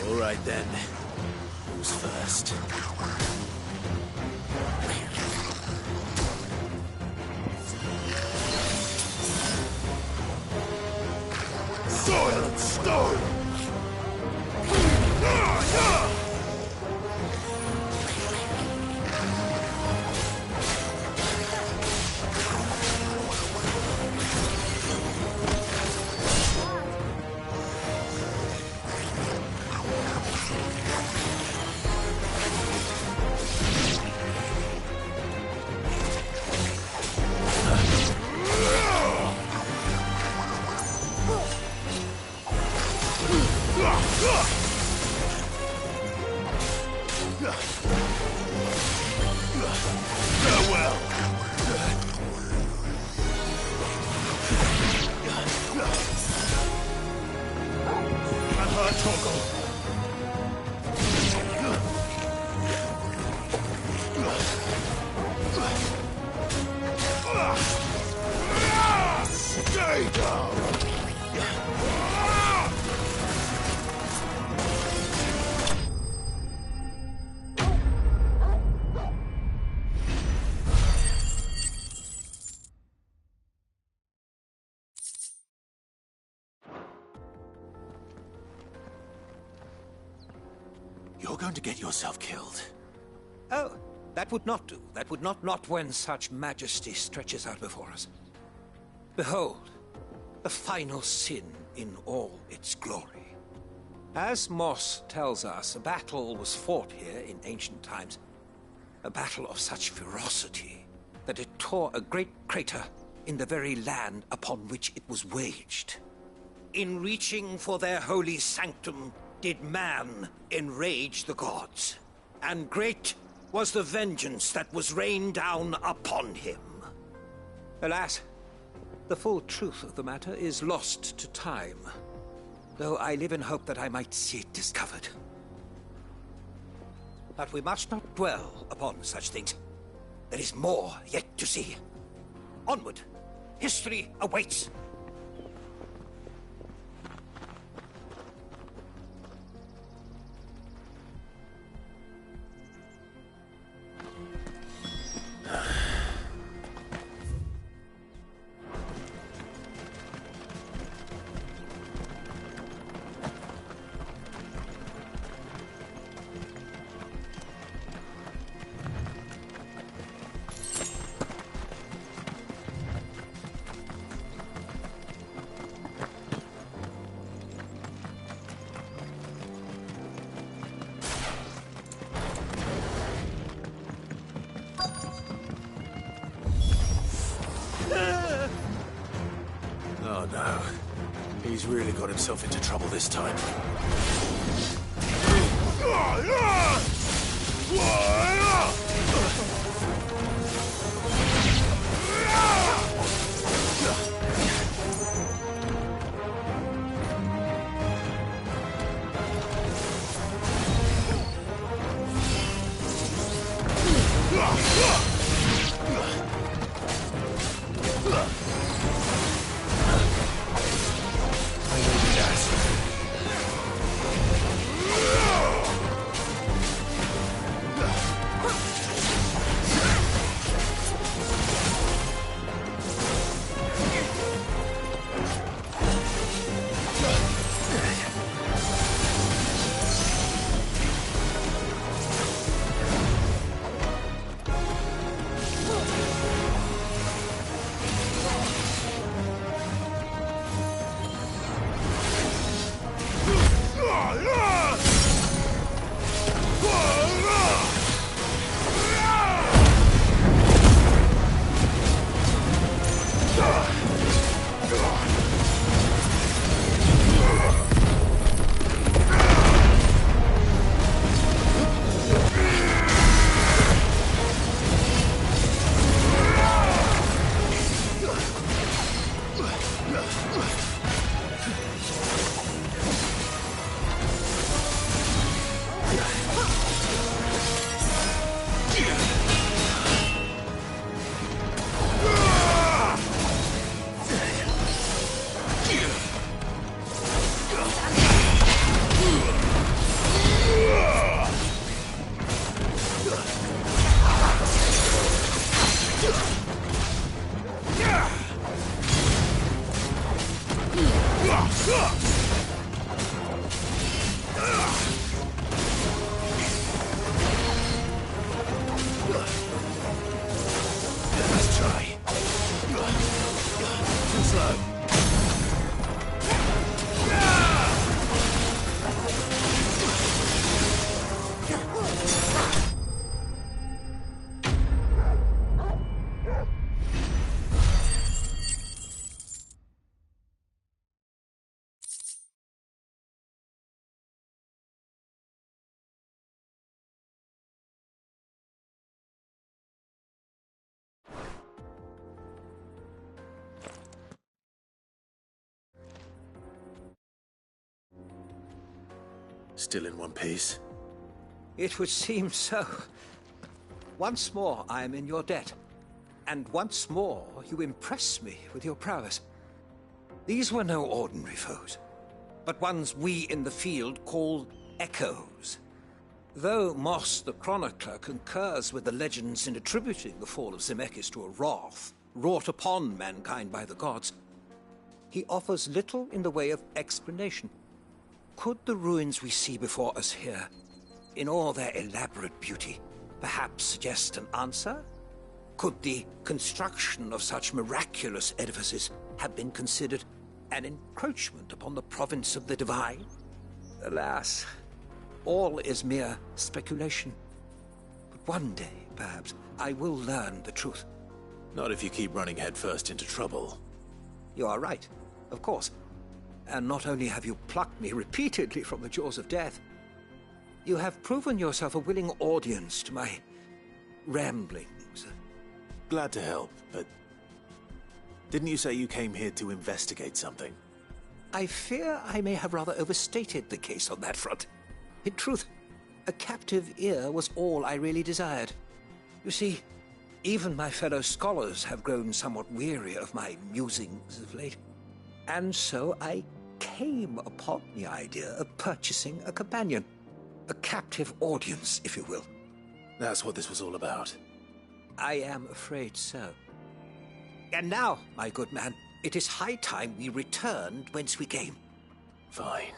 All right then. Who's first? Silent stone! You're going to get yourself killed. Oh, that would not do. That would not when such majesty stretches out before us. Behold, the final sin in all its glory. As Moss tells us, a battle was fought here in ancient times. A battle of such ferocity that it tore a great crater in the very land upon which it was waged. In reaching for their holy sanctum, did man enrage the gods, and great was the vengeance that was rained down upon him. Alas, the full truth of the matter is lost to time, though I live in hope that I might see it discovered. But we must not dwell upon such things. There is more yet to see. Onward! History awaits! Oh no. He's really got himself into trouble this time. Still in one piece? It would seem so. Once more I am in your debt. And once more you impress me with your prowess. These were no ordinary foes, but ones we in the field call echoes. Though Moss the Chronicler concurs with the legends in attributing the fall of Zemeckis to a wrath wrought upon mankind by the gods, he offers little in the way of explanation. Could the ruins we see before us here, in all their elaborate beauty, perhaps suggest an answer? Could the construction of such miraculous edifices have been considered An encroachment upon the province of the divine? Alas, all is mere speculation. But one day, perhaps, I will learn the truth. Not if you keep running headfirst into trouble. You are right, of course. And not only have you plucked me repeatedly from the jaws of death, you have proven yourself a willing audience to my ramblings. Glad to help, but didn't you say you came here to investigate something? I fear I may have rather overstated the case on that front. In truth, a captive ear was all I really desired. You see, even my fellow scholars have grown somewhat weary of my musings of late. And so I came upon the idea of purchasing a companion. A captive audience, if you will. That's what this was all about. I am afraid so. And now, my good man, it is high time we returned whence we came. Fine.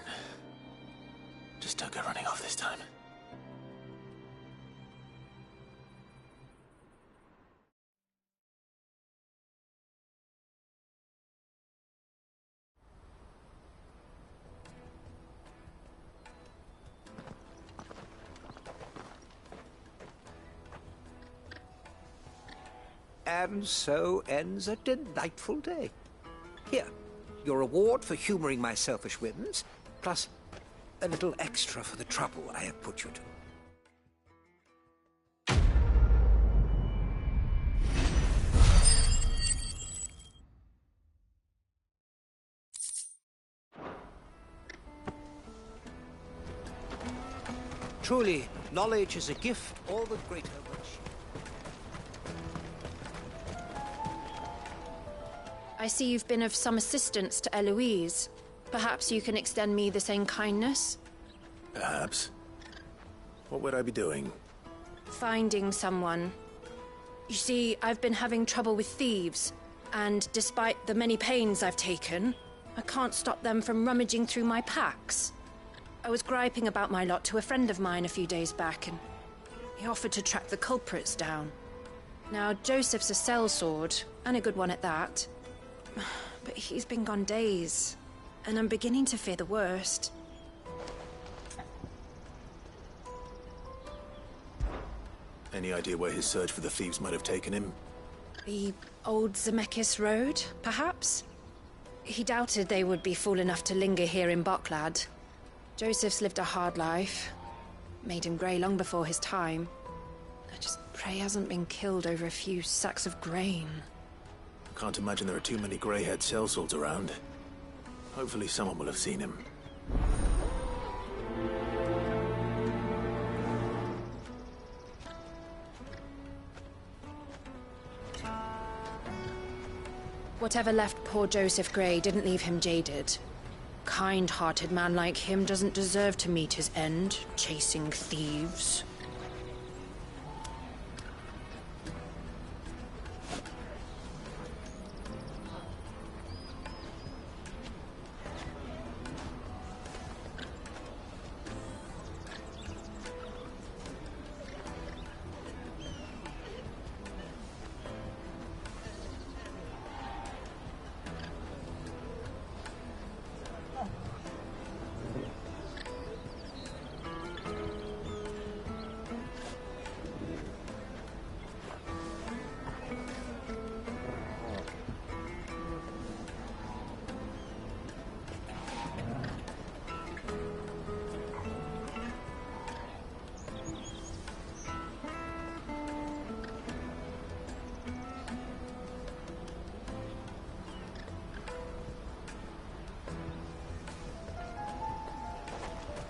Just don't go running off this time. And so ends a delightful day. Here, your reward for humoring my selfish whims, plus a little extra for the trouble I have put you to. Truly, knowledge is a gift all the greater when I see you've been of some assistance to Eloise. Perhaps you can extend me the same kindness? Perhaps. What would I be doing? Finding someone. You see, I've been having trouble with thieves, and despite the many pains I've taken, I can't stop them from rummaging through my packs. I was griping about my lot to a friend of mine a few days back, and he offered to track the culprits down. Now, Joseph's a sellsword, and a good one at that. But he's been gone days, and I'm beginning to fear the worst. Any idea where his search for the thieves might have taken him? The old Zemeckis Road, perhaps? He doubted they would be fool enough to linger here in Boklad. Joseph's lived a hard life. Made him grey long before his time. I just pray he hasn't been killed over a few sacks of grain. Can't imagine there are too many grey-haired sellswords around. Hopefully someone will have seen him. Whatever left poor Joseph Grey didn't leave him jaded. Kind-hearted man like him doesn't deserve to meet his end, chasing thieves.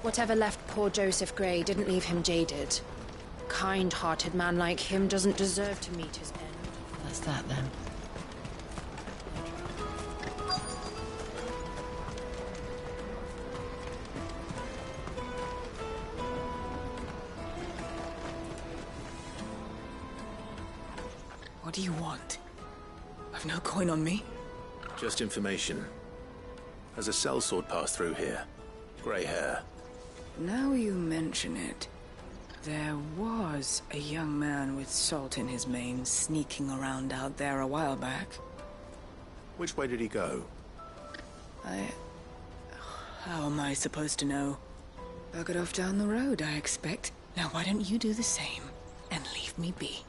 Whatever left poor Joseph Grey didn't leave him jaded. Kind-hearted man like him doesn't deserve to meet his end. That's that, then. What do you want? I've no coin on me. Just information. Has a sellsword passed through here? Grey hair. Now you mention it, there was a young man with salt in his mane sneaking around out there a while back. Which way did he go? How am I supposed to know? Bug it off down the road, I expect. Now why don't you do the same and leave me be?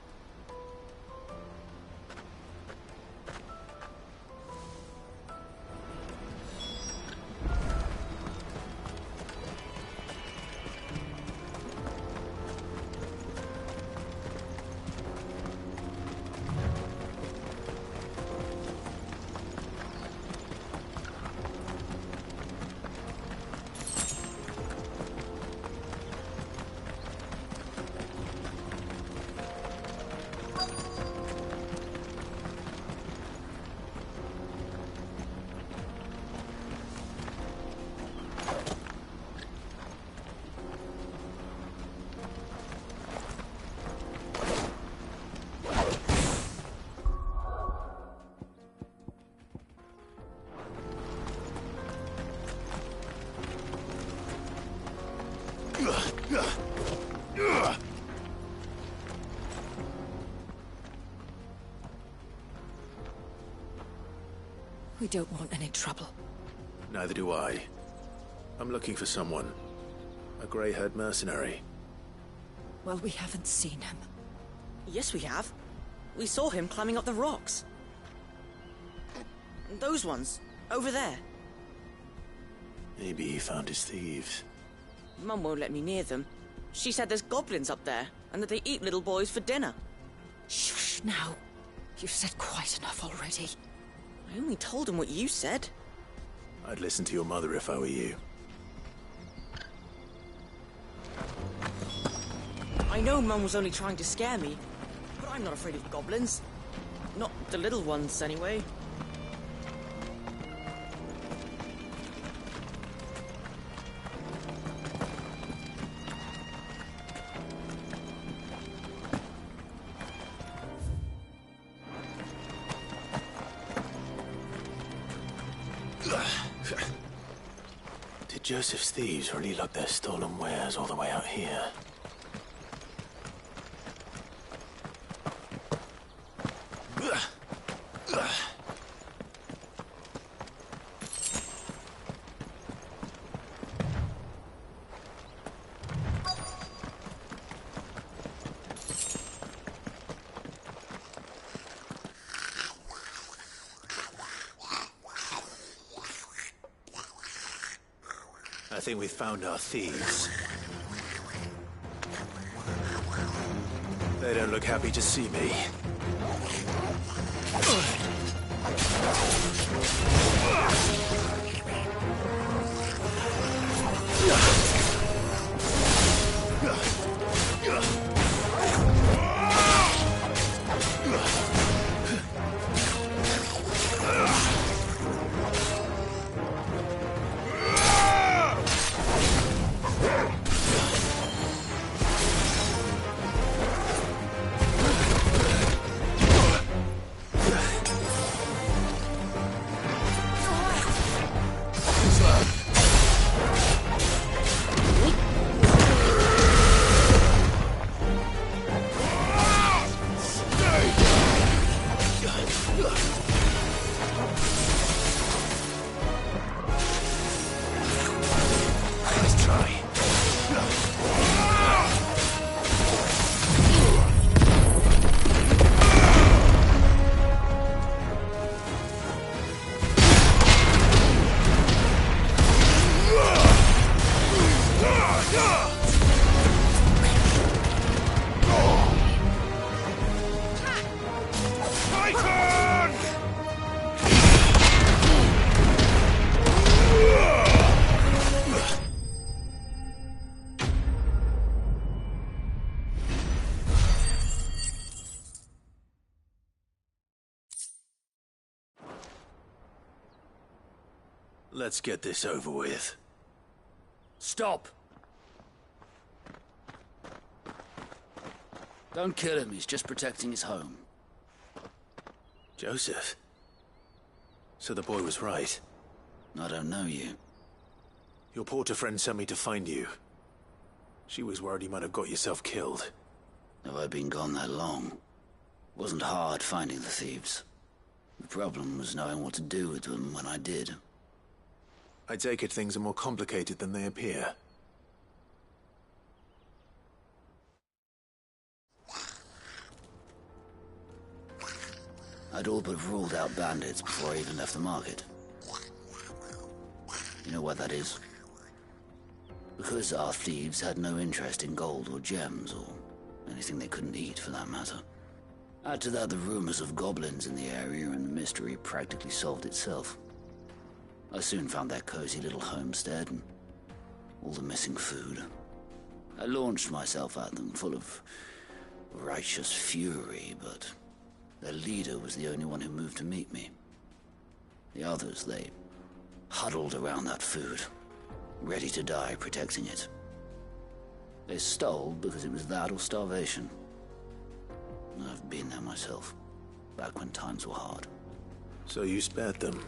We don't want any trouble. Neither do I. I'm looking for someone. A grey-haired mercenary. Well, we haven't seen him. Yes, we have. We saw him climbing up the rocks. Those ones, over there. Maybe he found his thieves. Mum won't let me near them. She said there's goblins up there, and that they eat little boys for dinner. Shush now. You've said quite enough already. I only told him what you said. I'd listen to your mother if I were you. I know Mum was only trying to scare me, but I'm not afraid of goblins. Not the little ones, anyway. Did Joseph's thieves really lug their stolen wares all the way out here? I think we've found our thieves. They don't look happy to see me. Let's get this over with. Stop! Don't kill him, he's just protecting his home. Joseph? So the boy was right. I don't know you. Your porter friend sent me to find you. She was worried you might have got yourself killed. Have I been gone that long? It wasn't hard finding the thieves. The problem was knowing what to do with them when I did. I take it things are more complicated than they appear. I'd all but ruled out bandits before I even left the market. You know why that is? Because our thieves had no interest in gold or gems, or anything they couldn't eat for that matter. Add to that the rumors of goblins in the area, and the mystery practically solved itself. I soon found their cozy little homestead and all the missing food. I launched myself at them, full of righteous fury, but their leader was the only one who moved to meet me. The others, they huddled around that food, ready to die protecting it. They stole because it was that or starvation. I've been there myself, back when times were hard. So you spared them,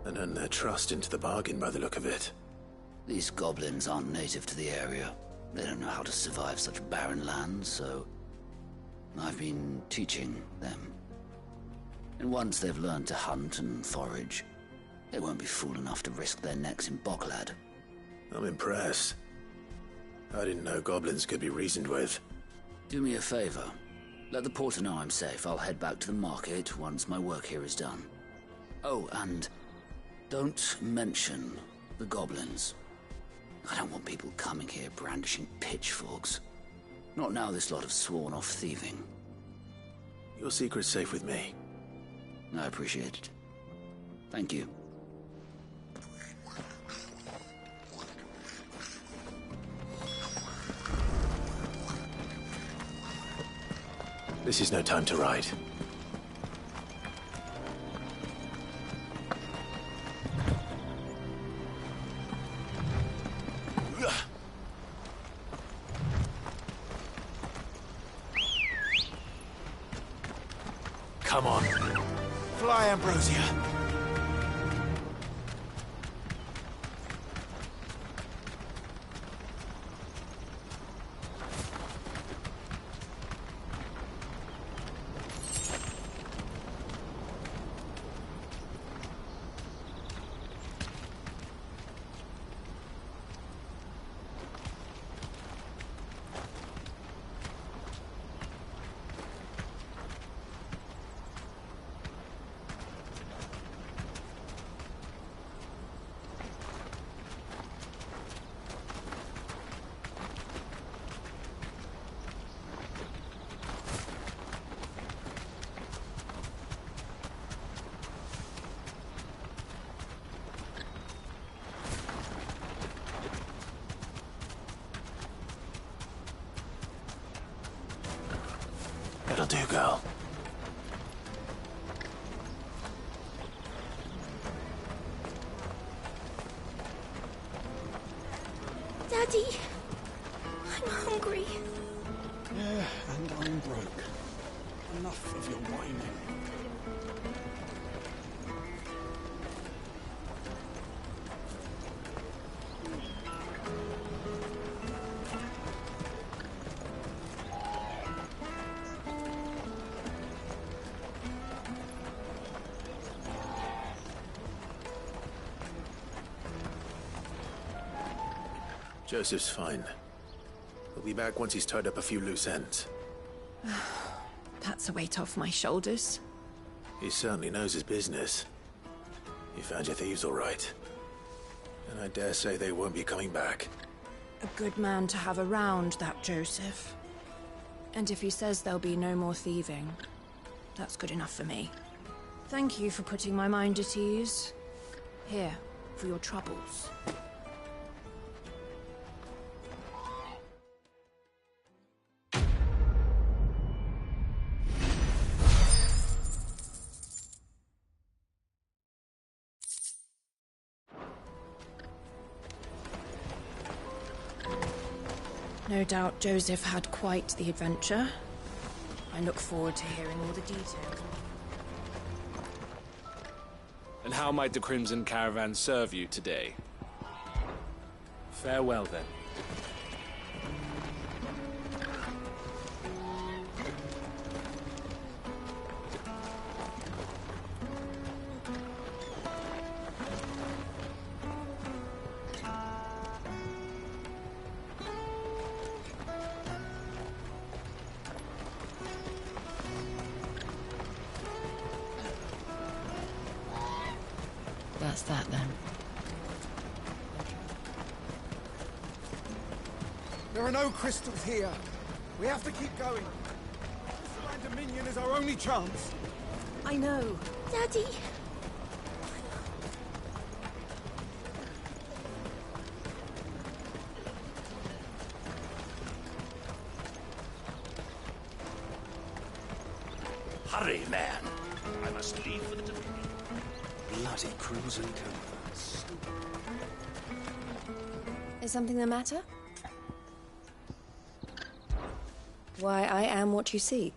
and earned their trust into the bargain by the look of it. These goblins aren't native to the area. They don't know how to survive such barren lands, so I've been teaching them. And once they've learned to hunt and forage, they won't be fool enough to risk their necks in Boklad. I'm impressed. I didn't know goblins could be reasoned with. Do me a favor. Let the porter know I'm safe. I'll head back to the market once my work here is done. Oh, and don't mention the goblins. I don't want people coming here brandishing pitchforks. Not now this lot have sworn off thieving. Your secret's safe with me. I appreciate it. Thank you. This is no time to ride. Come on. Fly, Ambrosia. It'll do, girl. Daddy, I'm hungry. Yeah, and I'm broke. Enough of your whining. Joseph's fine. He'll be back once he's tied up a few loose ends. That's a weight off my shoulders. He certainly knows his business. You found your thieves all right. And I dare say they won't be coming back. A good man to have around, that Joseph. And if he says there'll be no more thieving, that's good enough for me. Thank you for putting my mind at ease. Here, for your troubles. No doubt Joseph had quite the adventure. I look forward to hearing all the details. And how might the Crimson Caravan serve you today? Farewell, then. that's that then. There are no crystals here. We have to keep going. This Land Dominion is our only chance. I know. Daddy. Hurry, man. I must leave for the Dominion. Bloody crimson canvas. Is something the matter? Why, I am what you see.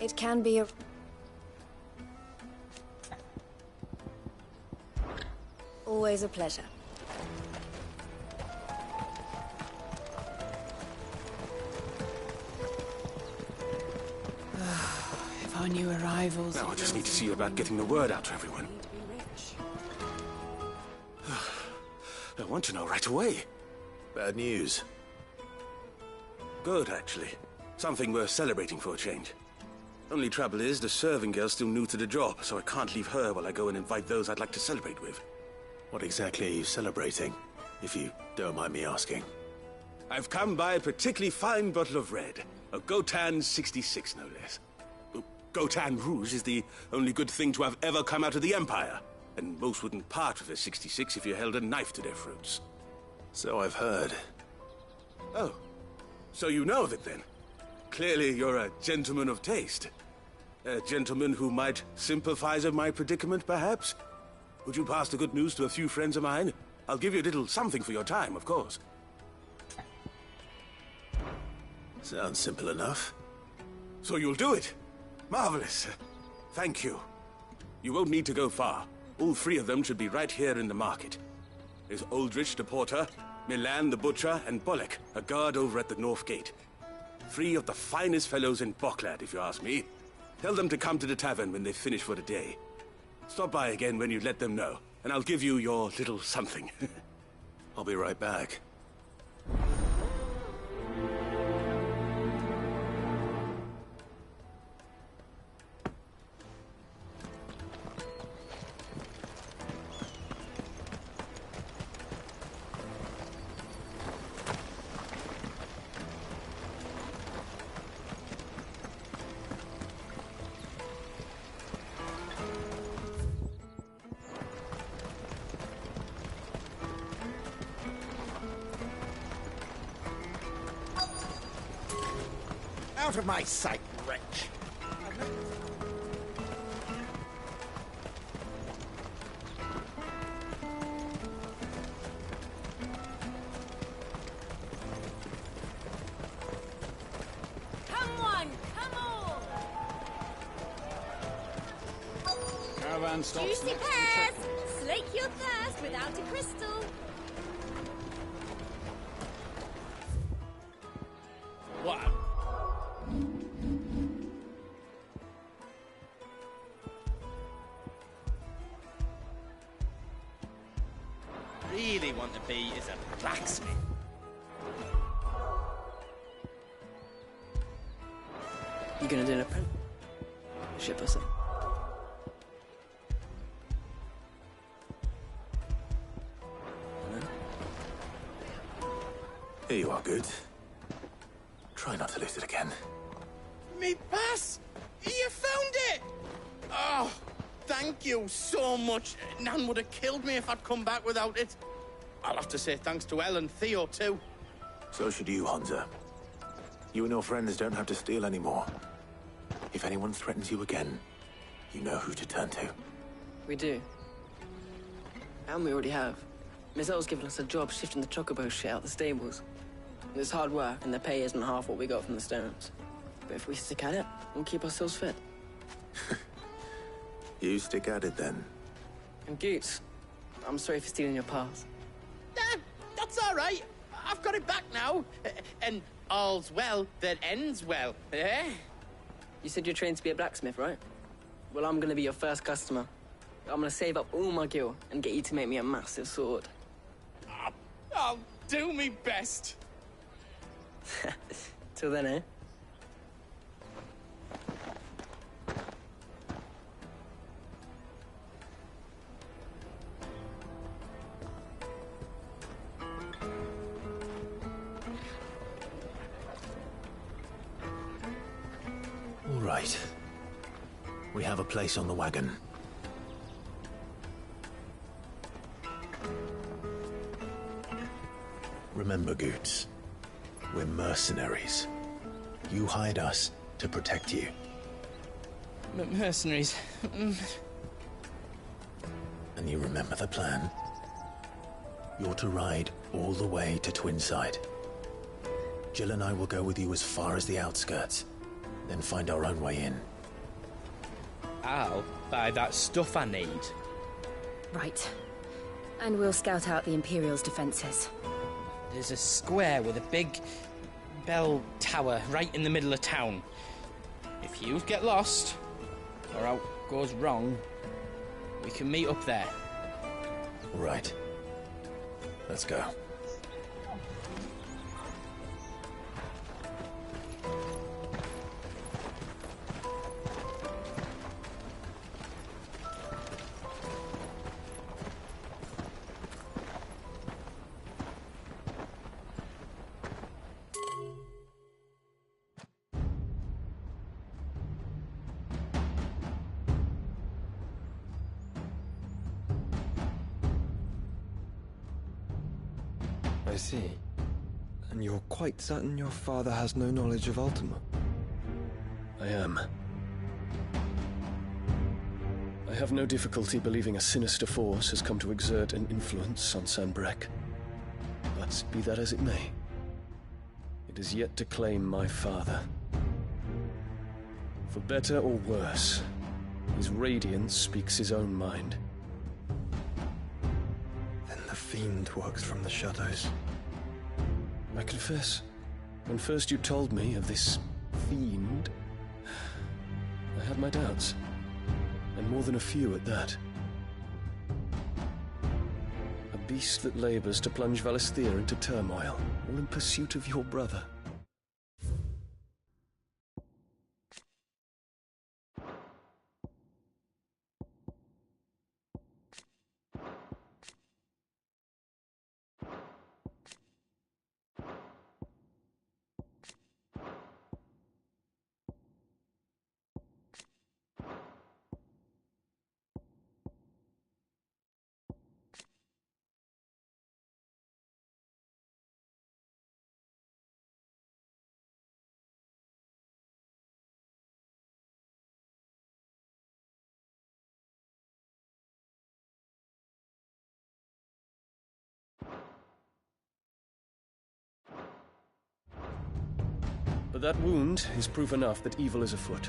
It can be a... Always a pleasure. If our new arrivals... Now I just need to see about getting the word out to everyone. I want to know right away. Bad news. Good, actually. Something worth celebrating for a change. Only trouble is, the serving girl's still new to the job, so I can't leave her while I go and invite those I'd like to celebrate with. What exactly are you celebrating, if you don't mind me asking? I've come by a particularly fine bottle of red. A Gotan 66, no less. Gotan Rouge is the only good thing to have ever come out of the Empire. And most wouldn't part with a 66 if you held a knife to their throats. So I've heard. Oh, so you know of it then? Clearly you're a gentleman of taste. A gentleman who might sympathize with my predicament, perhaps? Would you pass the good news to a few friends of mine? I'll give you a little something for your time, of course. Sounds simple enough. So you'll do it? Marvelous. Thank you. You won't need to go far. All three of them should be right here in the market. There's Aldrich the porter, Milan the butcher, and Bolek, a guard over at the north gate. Three of the finest fellows in Boklad, if you ask me. Tell them to come to the tavern when they've finished for the day. Stop by again when you let them know, and I'll give you your little something. I'll be right back. Out of my sight, wretch! Come on, come on! Caravan stops Juicy next to the pears! Slake your thirst without a crystal. What? Really want to be is a blacksmith. You gonna do an apprentice? Ship us in. Here you are, good. Try not to lose it again. Me pass! You found it! Oh, thank you so much. Nan would have killed me if I'd come back without it. I'll have to say thanks to Elle and Theo, too. So should you, Hansa. You and your friends don't have to steal anymore. If anyone threatens you again, you know who to turn to. We do. And we already have. Miss Elle's given us a job shifting the chocobo shit out the stables. It's hard work, and the pay isn't half what we got from the Stones. But if we stick at it, we'll keep ourselves fit. You stick at it, then. And Goots, I'm sorry for stealing your pass. That's all right. I've got it back now. And all's well that ends well, eh? You said you're trained to be a blacksmith, right? Well, I'm gonna be your first customer. I'm gonna save up all my gil and get you to make me a massive sword. I'll do me best. Till then, eh? Right. We have a place on the wagon. Remember, Goots, we're mercenaries. You hired us to protect you. Mercenaries? And you remember the plan? You're to ride all the way to Twinside. Jill and I will go with you as far as the outskirts, then find our own way in. I'll buy that stuff I need. Right. And we'll scout out the Imperial's defenses. There's a square with a big bell tower right in the middle of town. If you get lost, or out goes wrong, we can meet up there. Right. Let's go. I see. And you're quite certain your father has no knowledge of Ultima? I am. I have no difficulty believing a sinister force has come to exert an influence on Sanbreque. But be that as it may, it is yet to claim my father. For better or worse, his radiance speaks his own mind. Then the Fiend works from the shadows. I confess, when first you told me of this Fiend, I had my doubts. And more than a few at that. A beast that labors to plunge Valisthea into turmoil, all in pursuit of your brother. But that wound is proof enough that evil is afoot.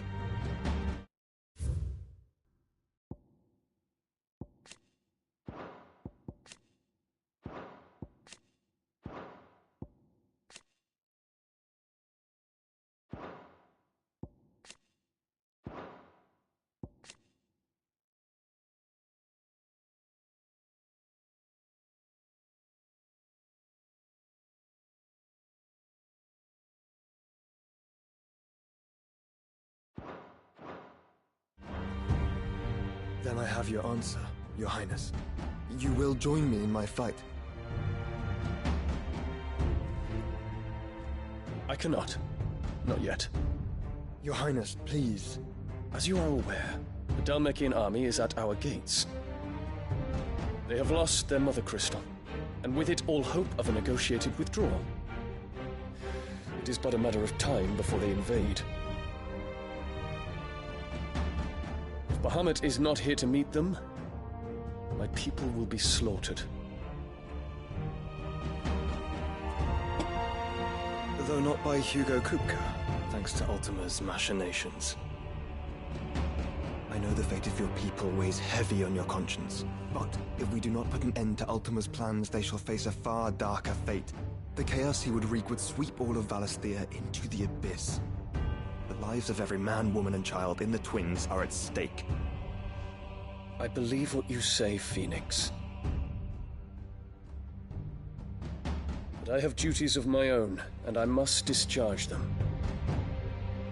Then I have your answer, Your Highness. You will join me in my fight. I cannot. Not yet. Your Highness, please. As you are aware, the Dhalmekian army is at our gates. They have lost their mother crystal, and with it all hope of a negotiated withdrawal. It is but a matter of time before they invade. If Bahamut is not here to meet them, my people will be slaughtered. Though not by Hugo Kupka, thanks to Ultima's machinations. I know the fate of your people weighs heavy on your conscience, but if we do not put an end to Ultima's plans, they shall face a far darker fate. The chaos he would wreak would sweep all of Valisthea into the abyss. The lives of every man, woman, and child in the Twins are at stake. I believe what you say, Phoenix. But I have duties of my own, and I must discharge them.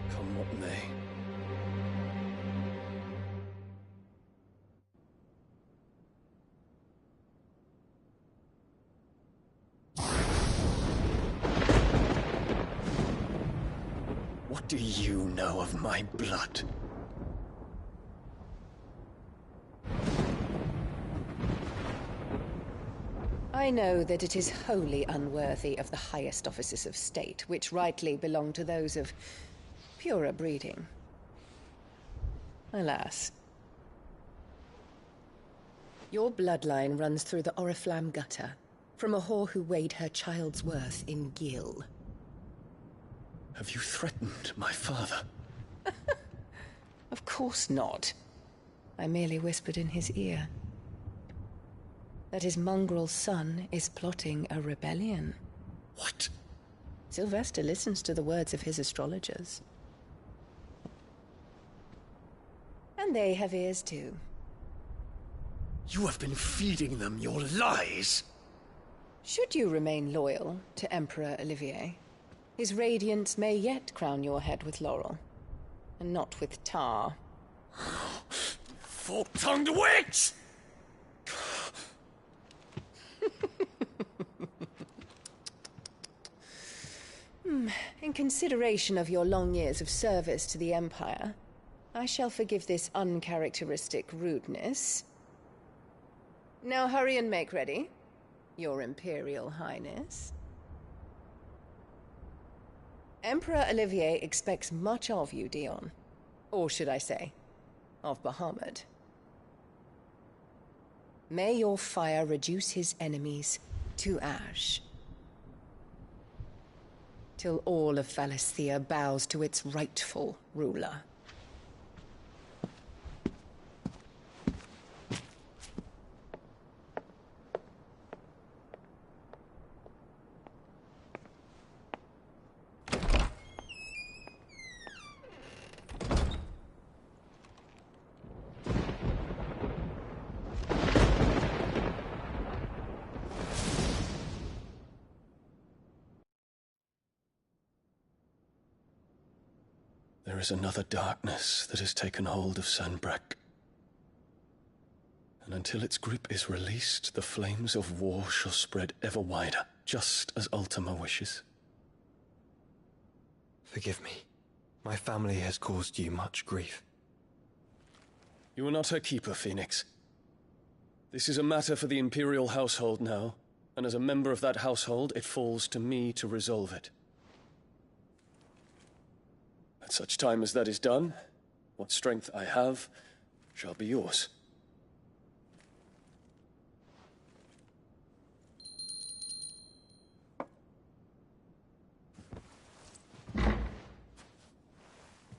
Come what may. What do you know of my blood? I know that it is wholly unworthy of the highest offices of state, which rightly belong to those of purer breeding. Alas. Your bloodline runs through the Oriflamme gutter, from a whore who weighed her child's worth in Gil. Have you threatened my father? Of course not. I merely whispered in his ear that his mongrel son is plotting a rebellion. What? Sylvester listens to the words of his astrologers. And they have ears too. You have been feeding them your lies! Should you remain loyal to Emperor Olivier, his radiance may yet crown your head with laurel, and not with tar. Fork-tongued witch! In consideration of your long years of service to the Empire, I shall forgive this uncharacteristic rudeness. Now hurry and make ready, Your Imperial Highness. Emperor Olivier expects much of you, Dion. Or should I say, of Bahamut. May your fire reduce his enemies to ash, till all of Valisthea bows to its rightful ruler. There is another darkness that has taken hold of Sanbreque. And until its grip is released, the flames of war shall spread ever wider, just as Ultima wishes. Forgive me. My family has caused you much grief. You are not her keeper, Phoenix. This is a matter for the Imperial household now, and as a member of that household, it falls to me to resolve it. At such time as that is done, what strength I have shall be yours.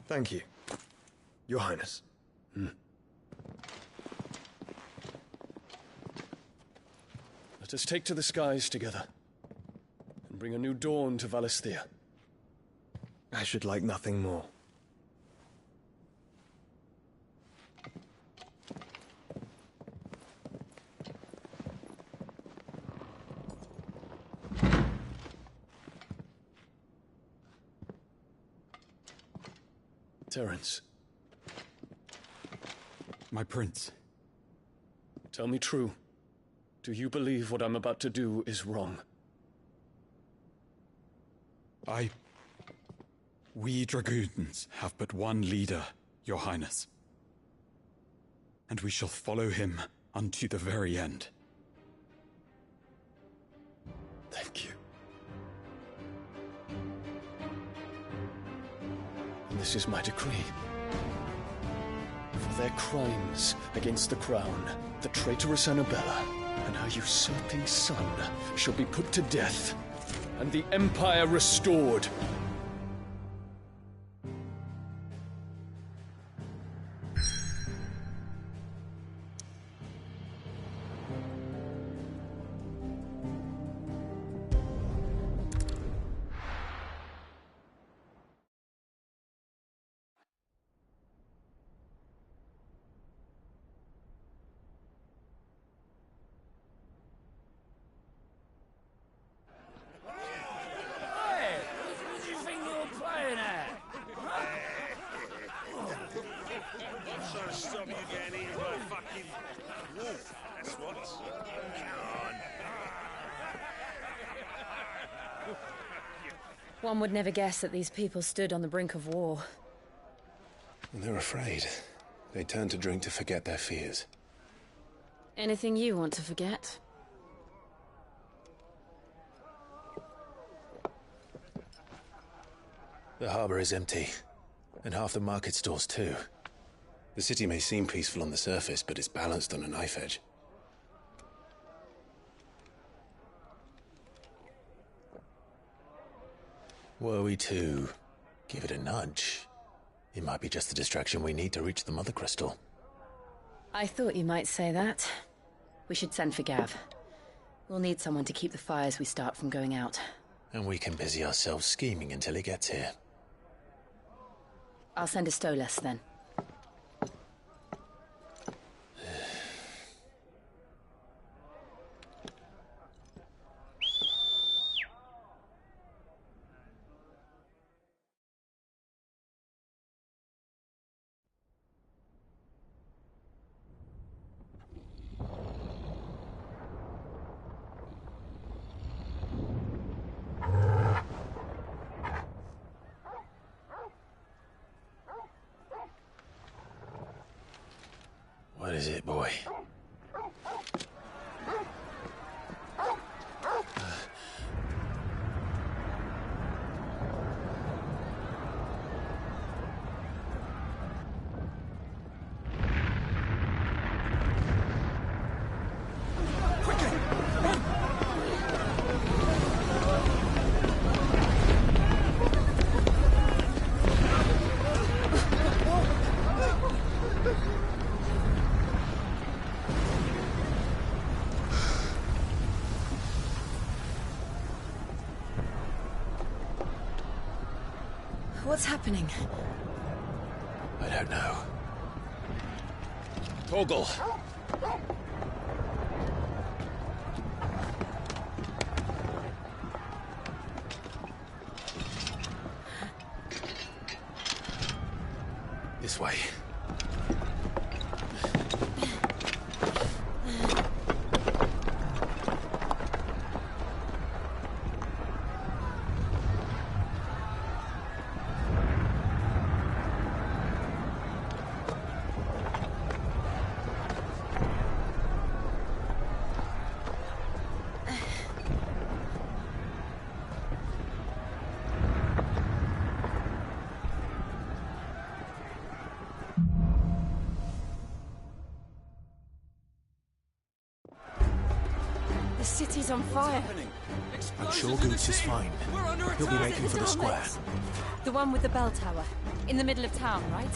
Thank you, Your Highness. Let us take to the skies together, and bring a new dawn to Valisthea. I should like nothing more. Terence. My prince. Tell me true. Do you believe what I'm about to do is wrong? We dragoons have but one leader, Your Highness. And we shall follow him unto the very end. Thank you. And this is my decree. For their crimes against the crown, the traitorous Annabella and her usurping son shall be put to death, and the Empire restored. One would never guess that these people stood on the brink of war. And they're afraid. They turn to drink to forget their fears. Anything you want to forget? The harbor is empty, and half the market stalls too. The city may seem peaceful on the surface, but it's balanced on a knife edge. Were we to give it a nudge, it might be just the distraction we need to reach the Mother Crystal. I thought you might say that. We should send for Gav. We'll need someone to keep the fires we start from going out. And we can busy ourselves scheming until he gets here. I'll send a Stolas then. What is it, boy? What's happening? I don't know. Torgal! This way. The city's on fire. I'm sure Goots is fine. He'll be making for the square. The one with the bell tower. In the middle of town, right?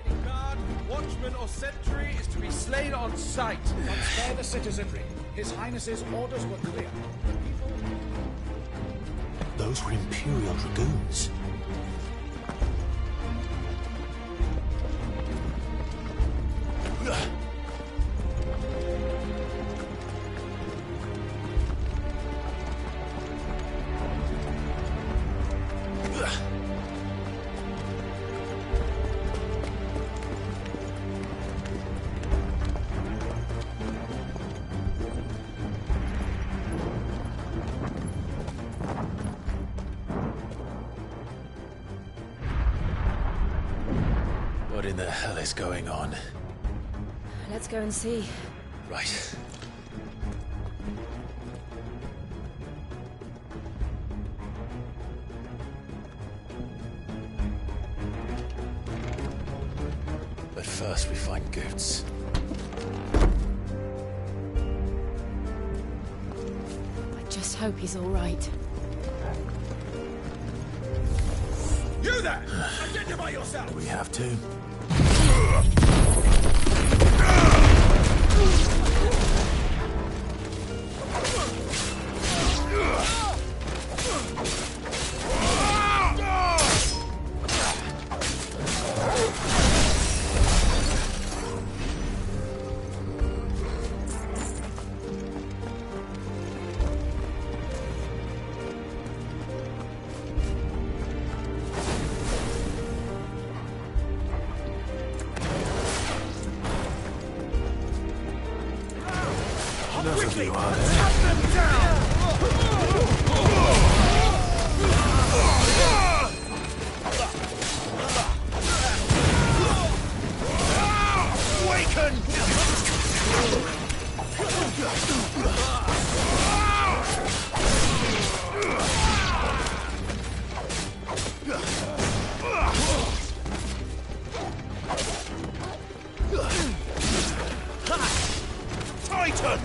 Any guard, watchman, or sentry is to be slain on sight. Spare the citizenry. His Highness's orders were clear. Those were Imperial Dragoons. What in the hell is going on? Let's go and see. Right. But first we find Goots. I just hope he's all right. You there! Identify yourself! Do we have to? Enough of you, are there? Cut them down! Awaken! Titan!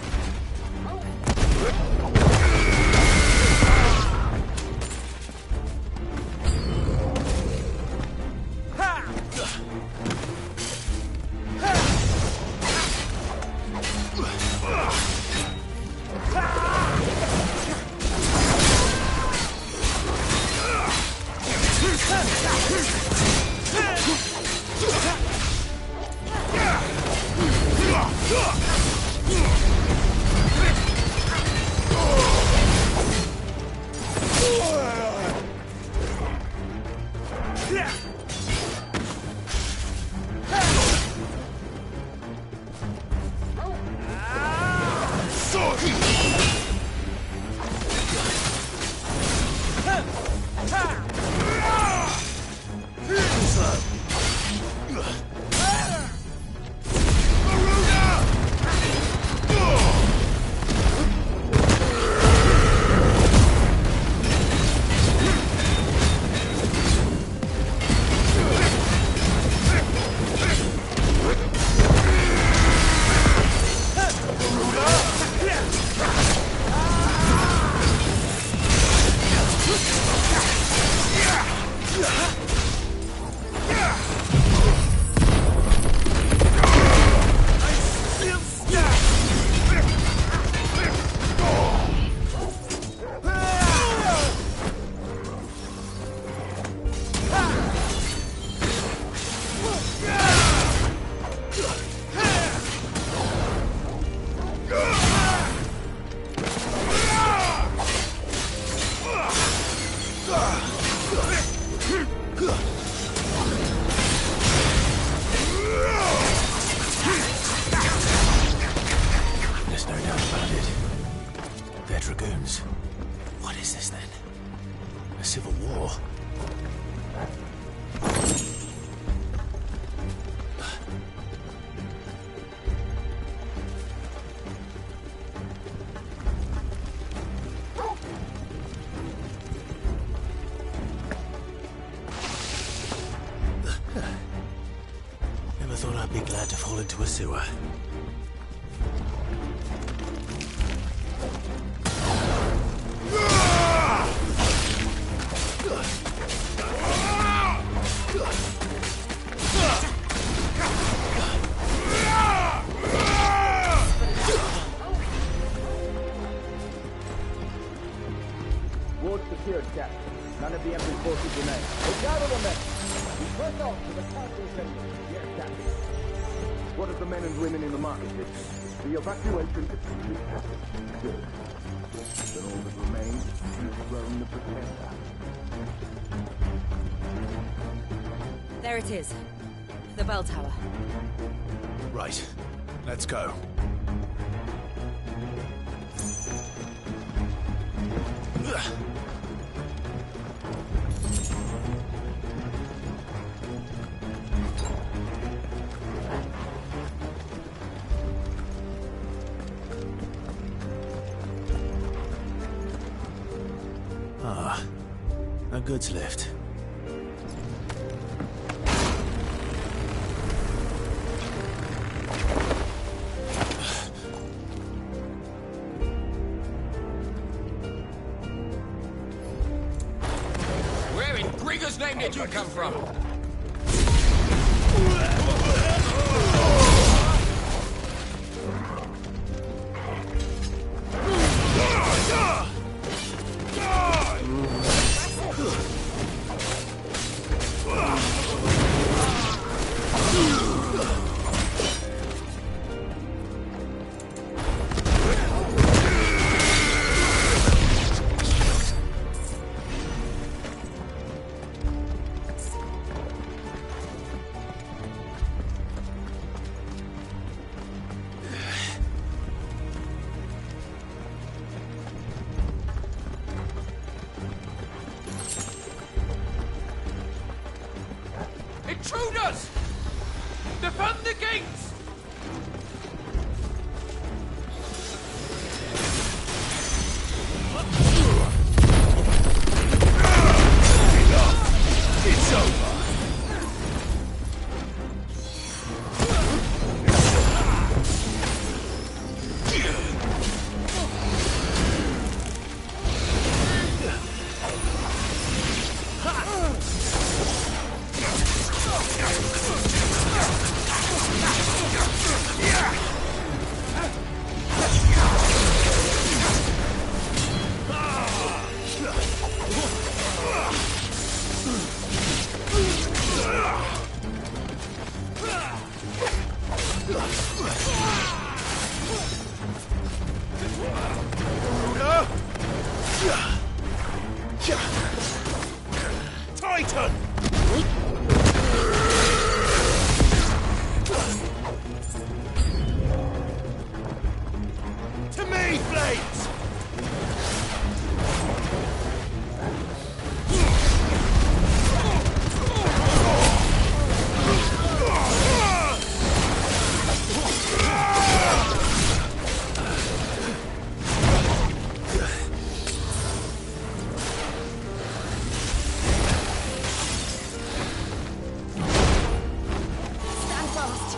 There's no doubt about it. They're dragoons. What is this then? A civil war? Never thought I'd be glad to fall into a sewer. Ward secured, Captain. None of the enemy forces remain. We'll gather the men. We press on to the castle center. Yes, Captain. What of the men and women in the market district? The evacuation is complete, Captain. Good. Then all that remains is Throne the Pretender. There it is. The bell tower. Right. Let's go. Ah, a goods lift. Where in Grigger's name did you come from? Free flames! Stand fast.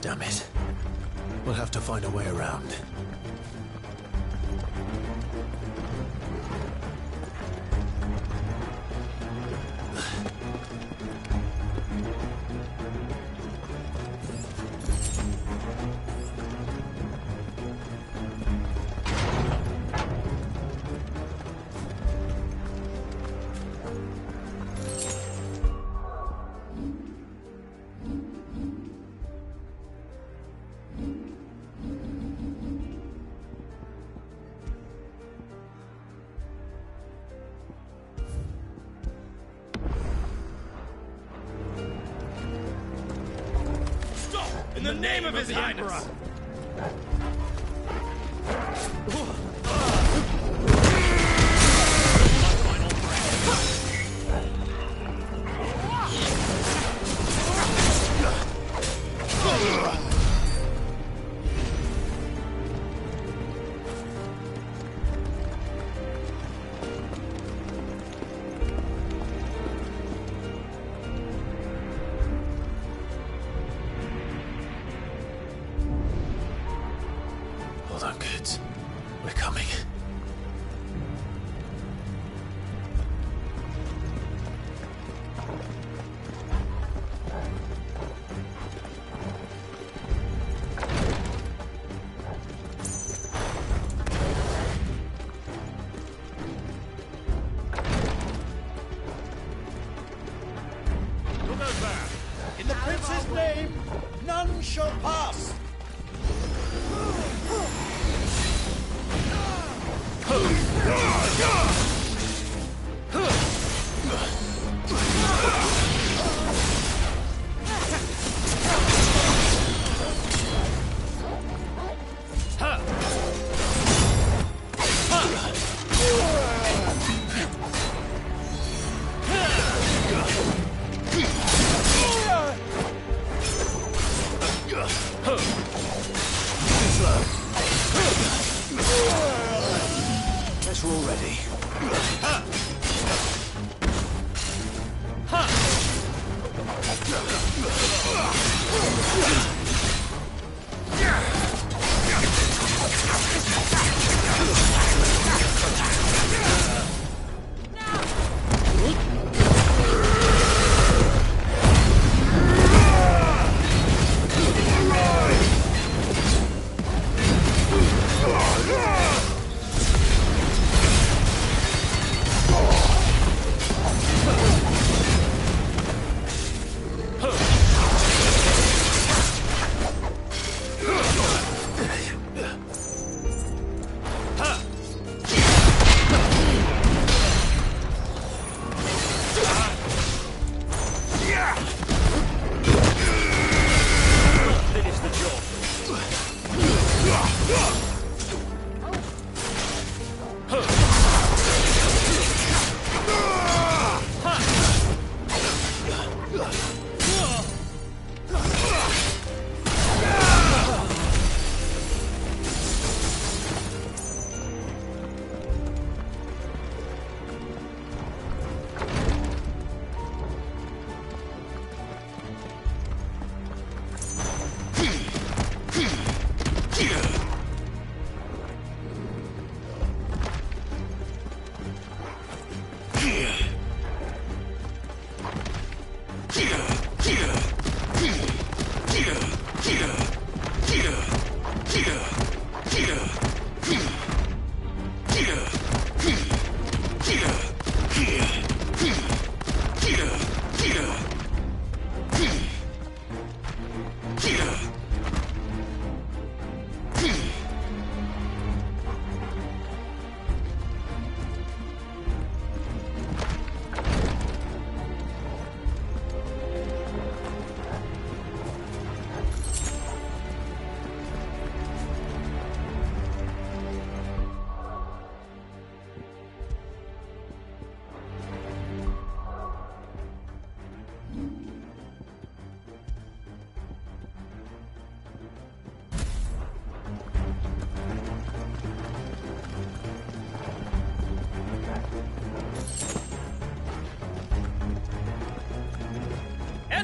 Damn it. We'll have to find a way around. In the name of His Highness! Hold on, kids. We're coming. Look over! In the prince's name, none shall pass! Guess we're all ready.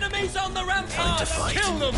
Enemies on the rampart! To fight. Kill them!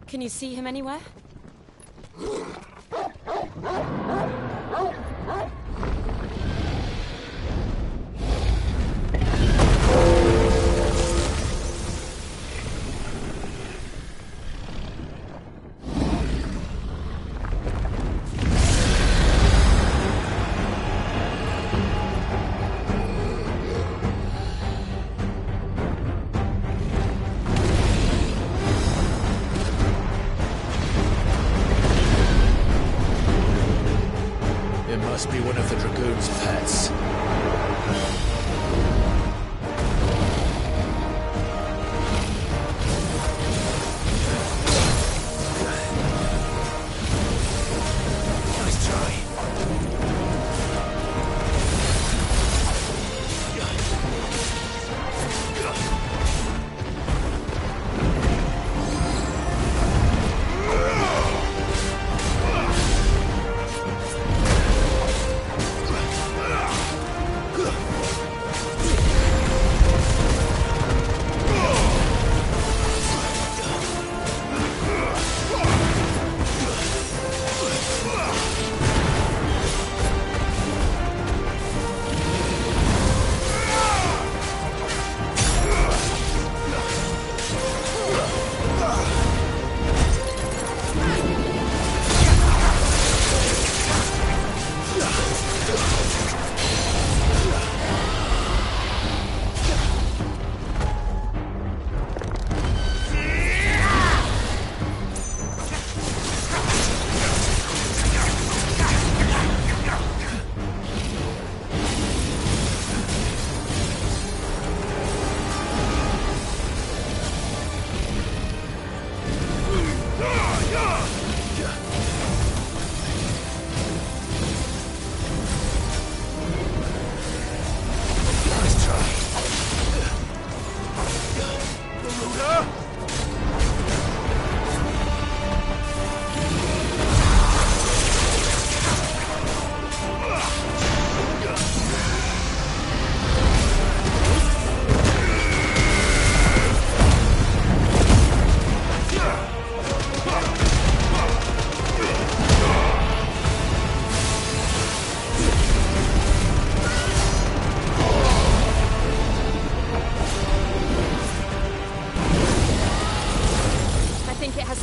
Can you see him anywhere? Must be one of the Dragoon's pets. Nice try.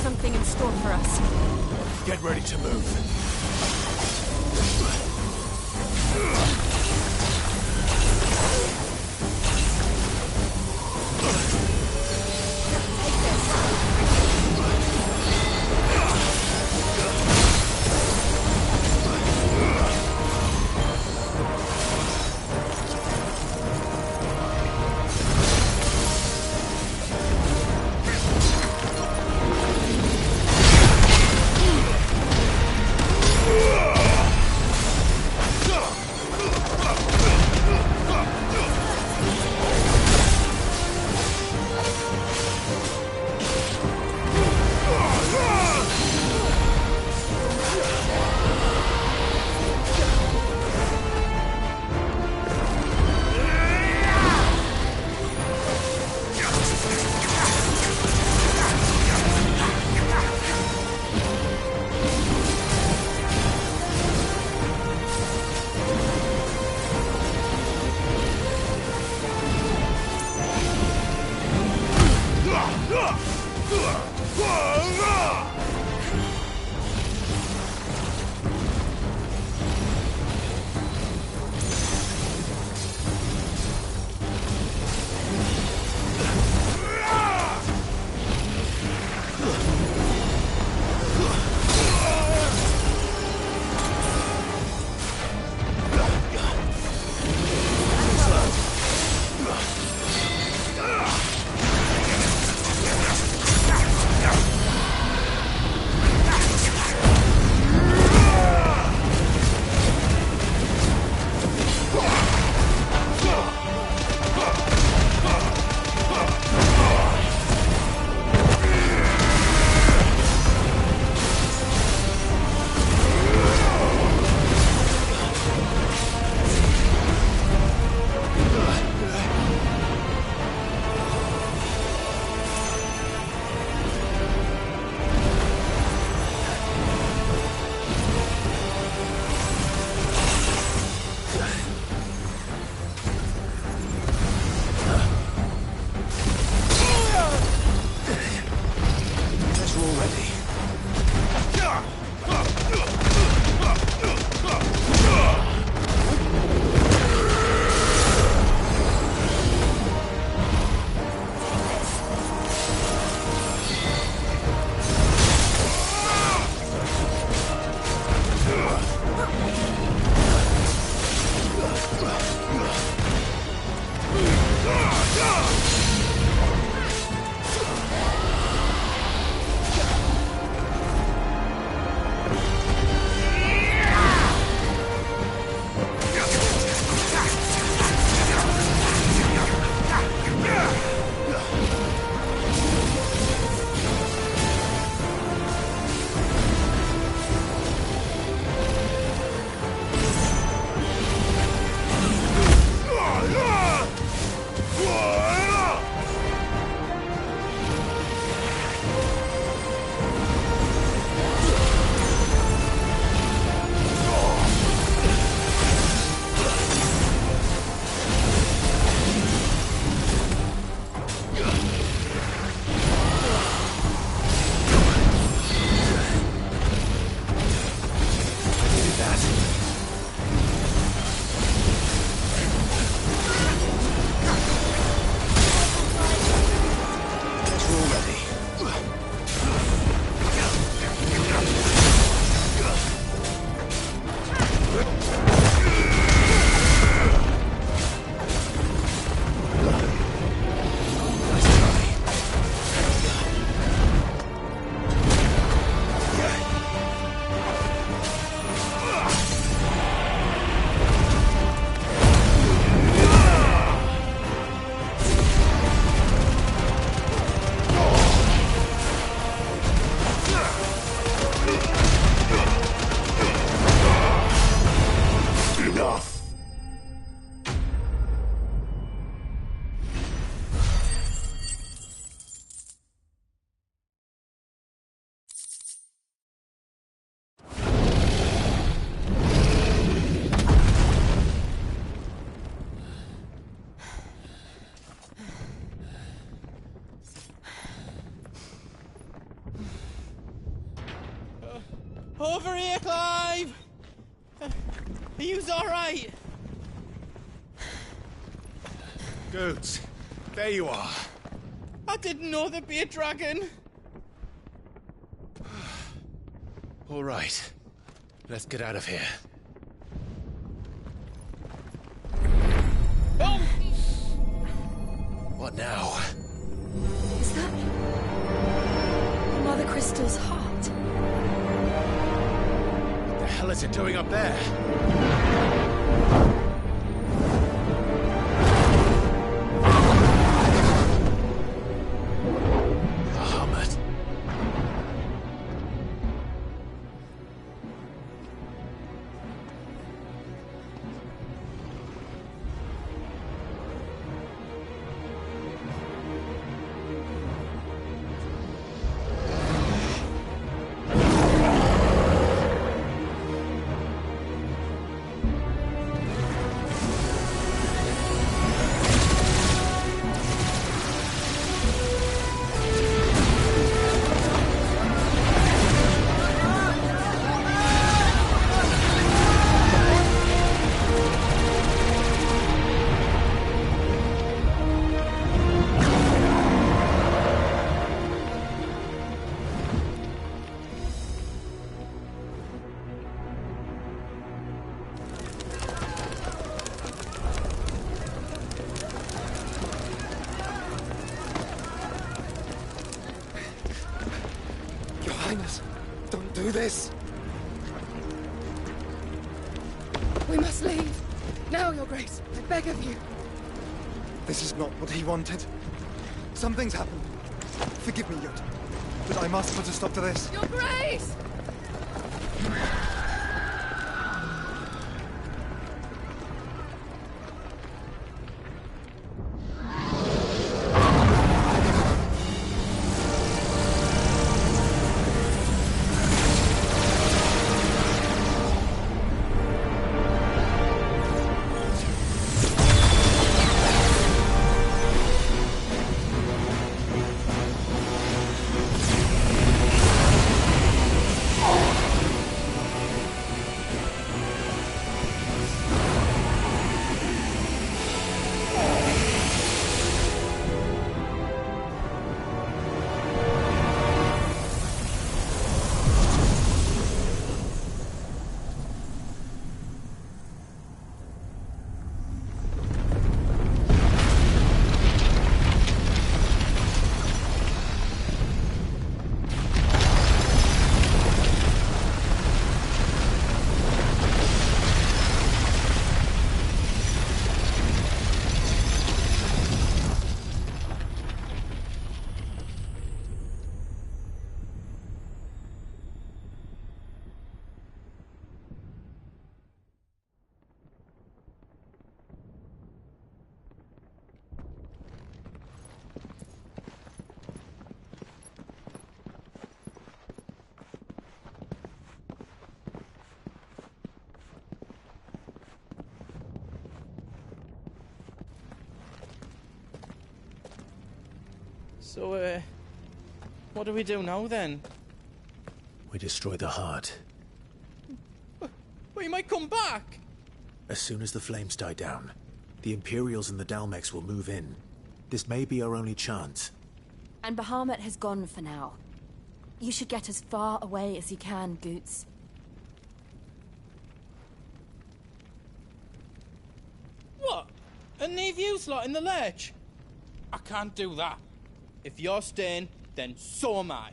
Something in store for us. Get ready to move. Over here, Clive! Are you alright? Goods, there you are. I didn't know there'd be a dragon. All right, let's get out of here. Oh! What now? Is that Mother Crystal's heart? What the hell is it doing up there? Bahamut. Don't do this! We must leave. Now, Your Grace. I beg of you. This is not what he wanted. Something's happened. Forgive me, Yod, but I must put a stop to this. Your Grace! So, what do we do now, then? We destroy the heart. Well, he might come back! As soon as the flames die down, the Imperials and the Dalmex will move in. This may be our only chance. And Bahamut has gone for now. You should get as far away as you can, Goots. What? And leave you lot in the lurch? I can't do that. If you're staying, then so am I.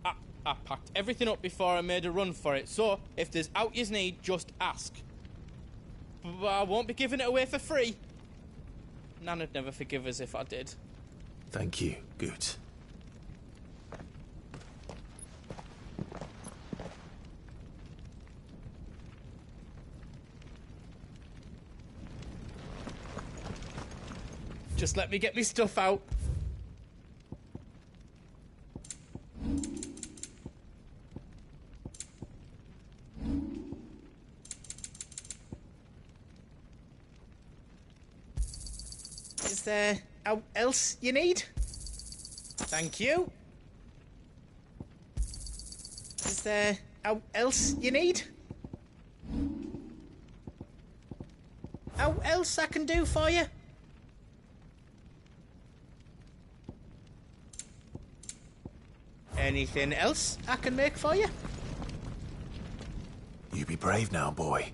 I packed everything up before I made a run for it, so if there's out you need, just ask. But I won't be giving it away for free. Nan'd never forgive us if I did. Thank you, Goots. Just let me get me stuff out. Is there else you need? Thank you. Is there How else you need? How else I can do for you? Anything else I can make for you? You be brave now, boy.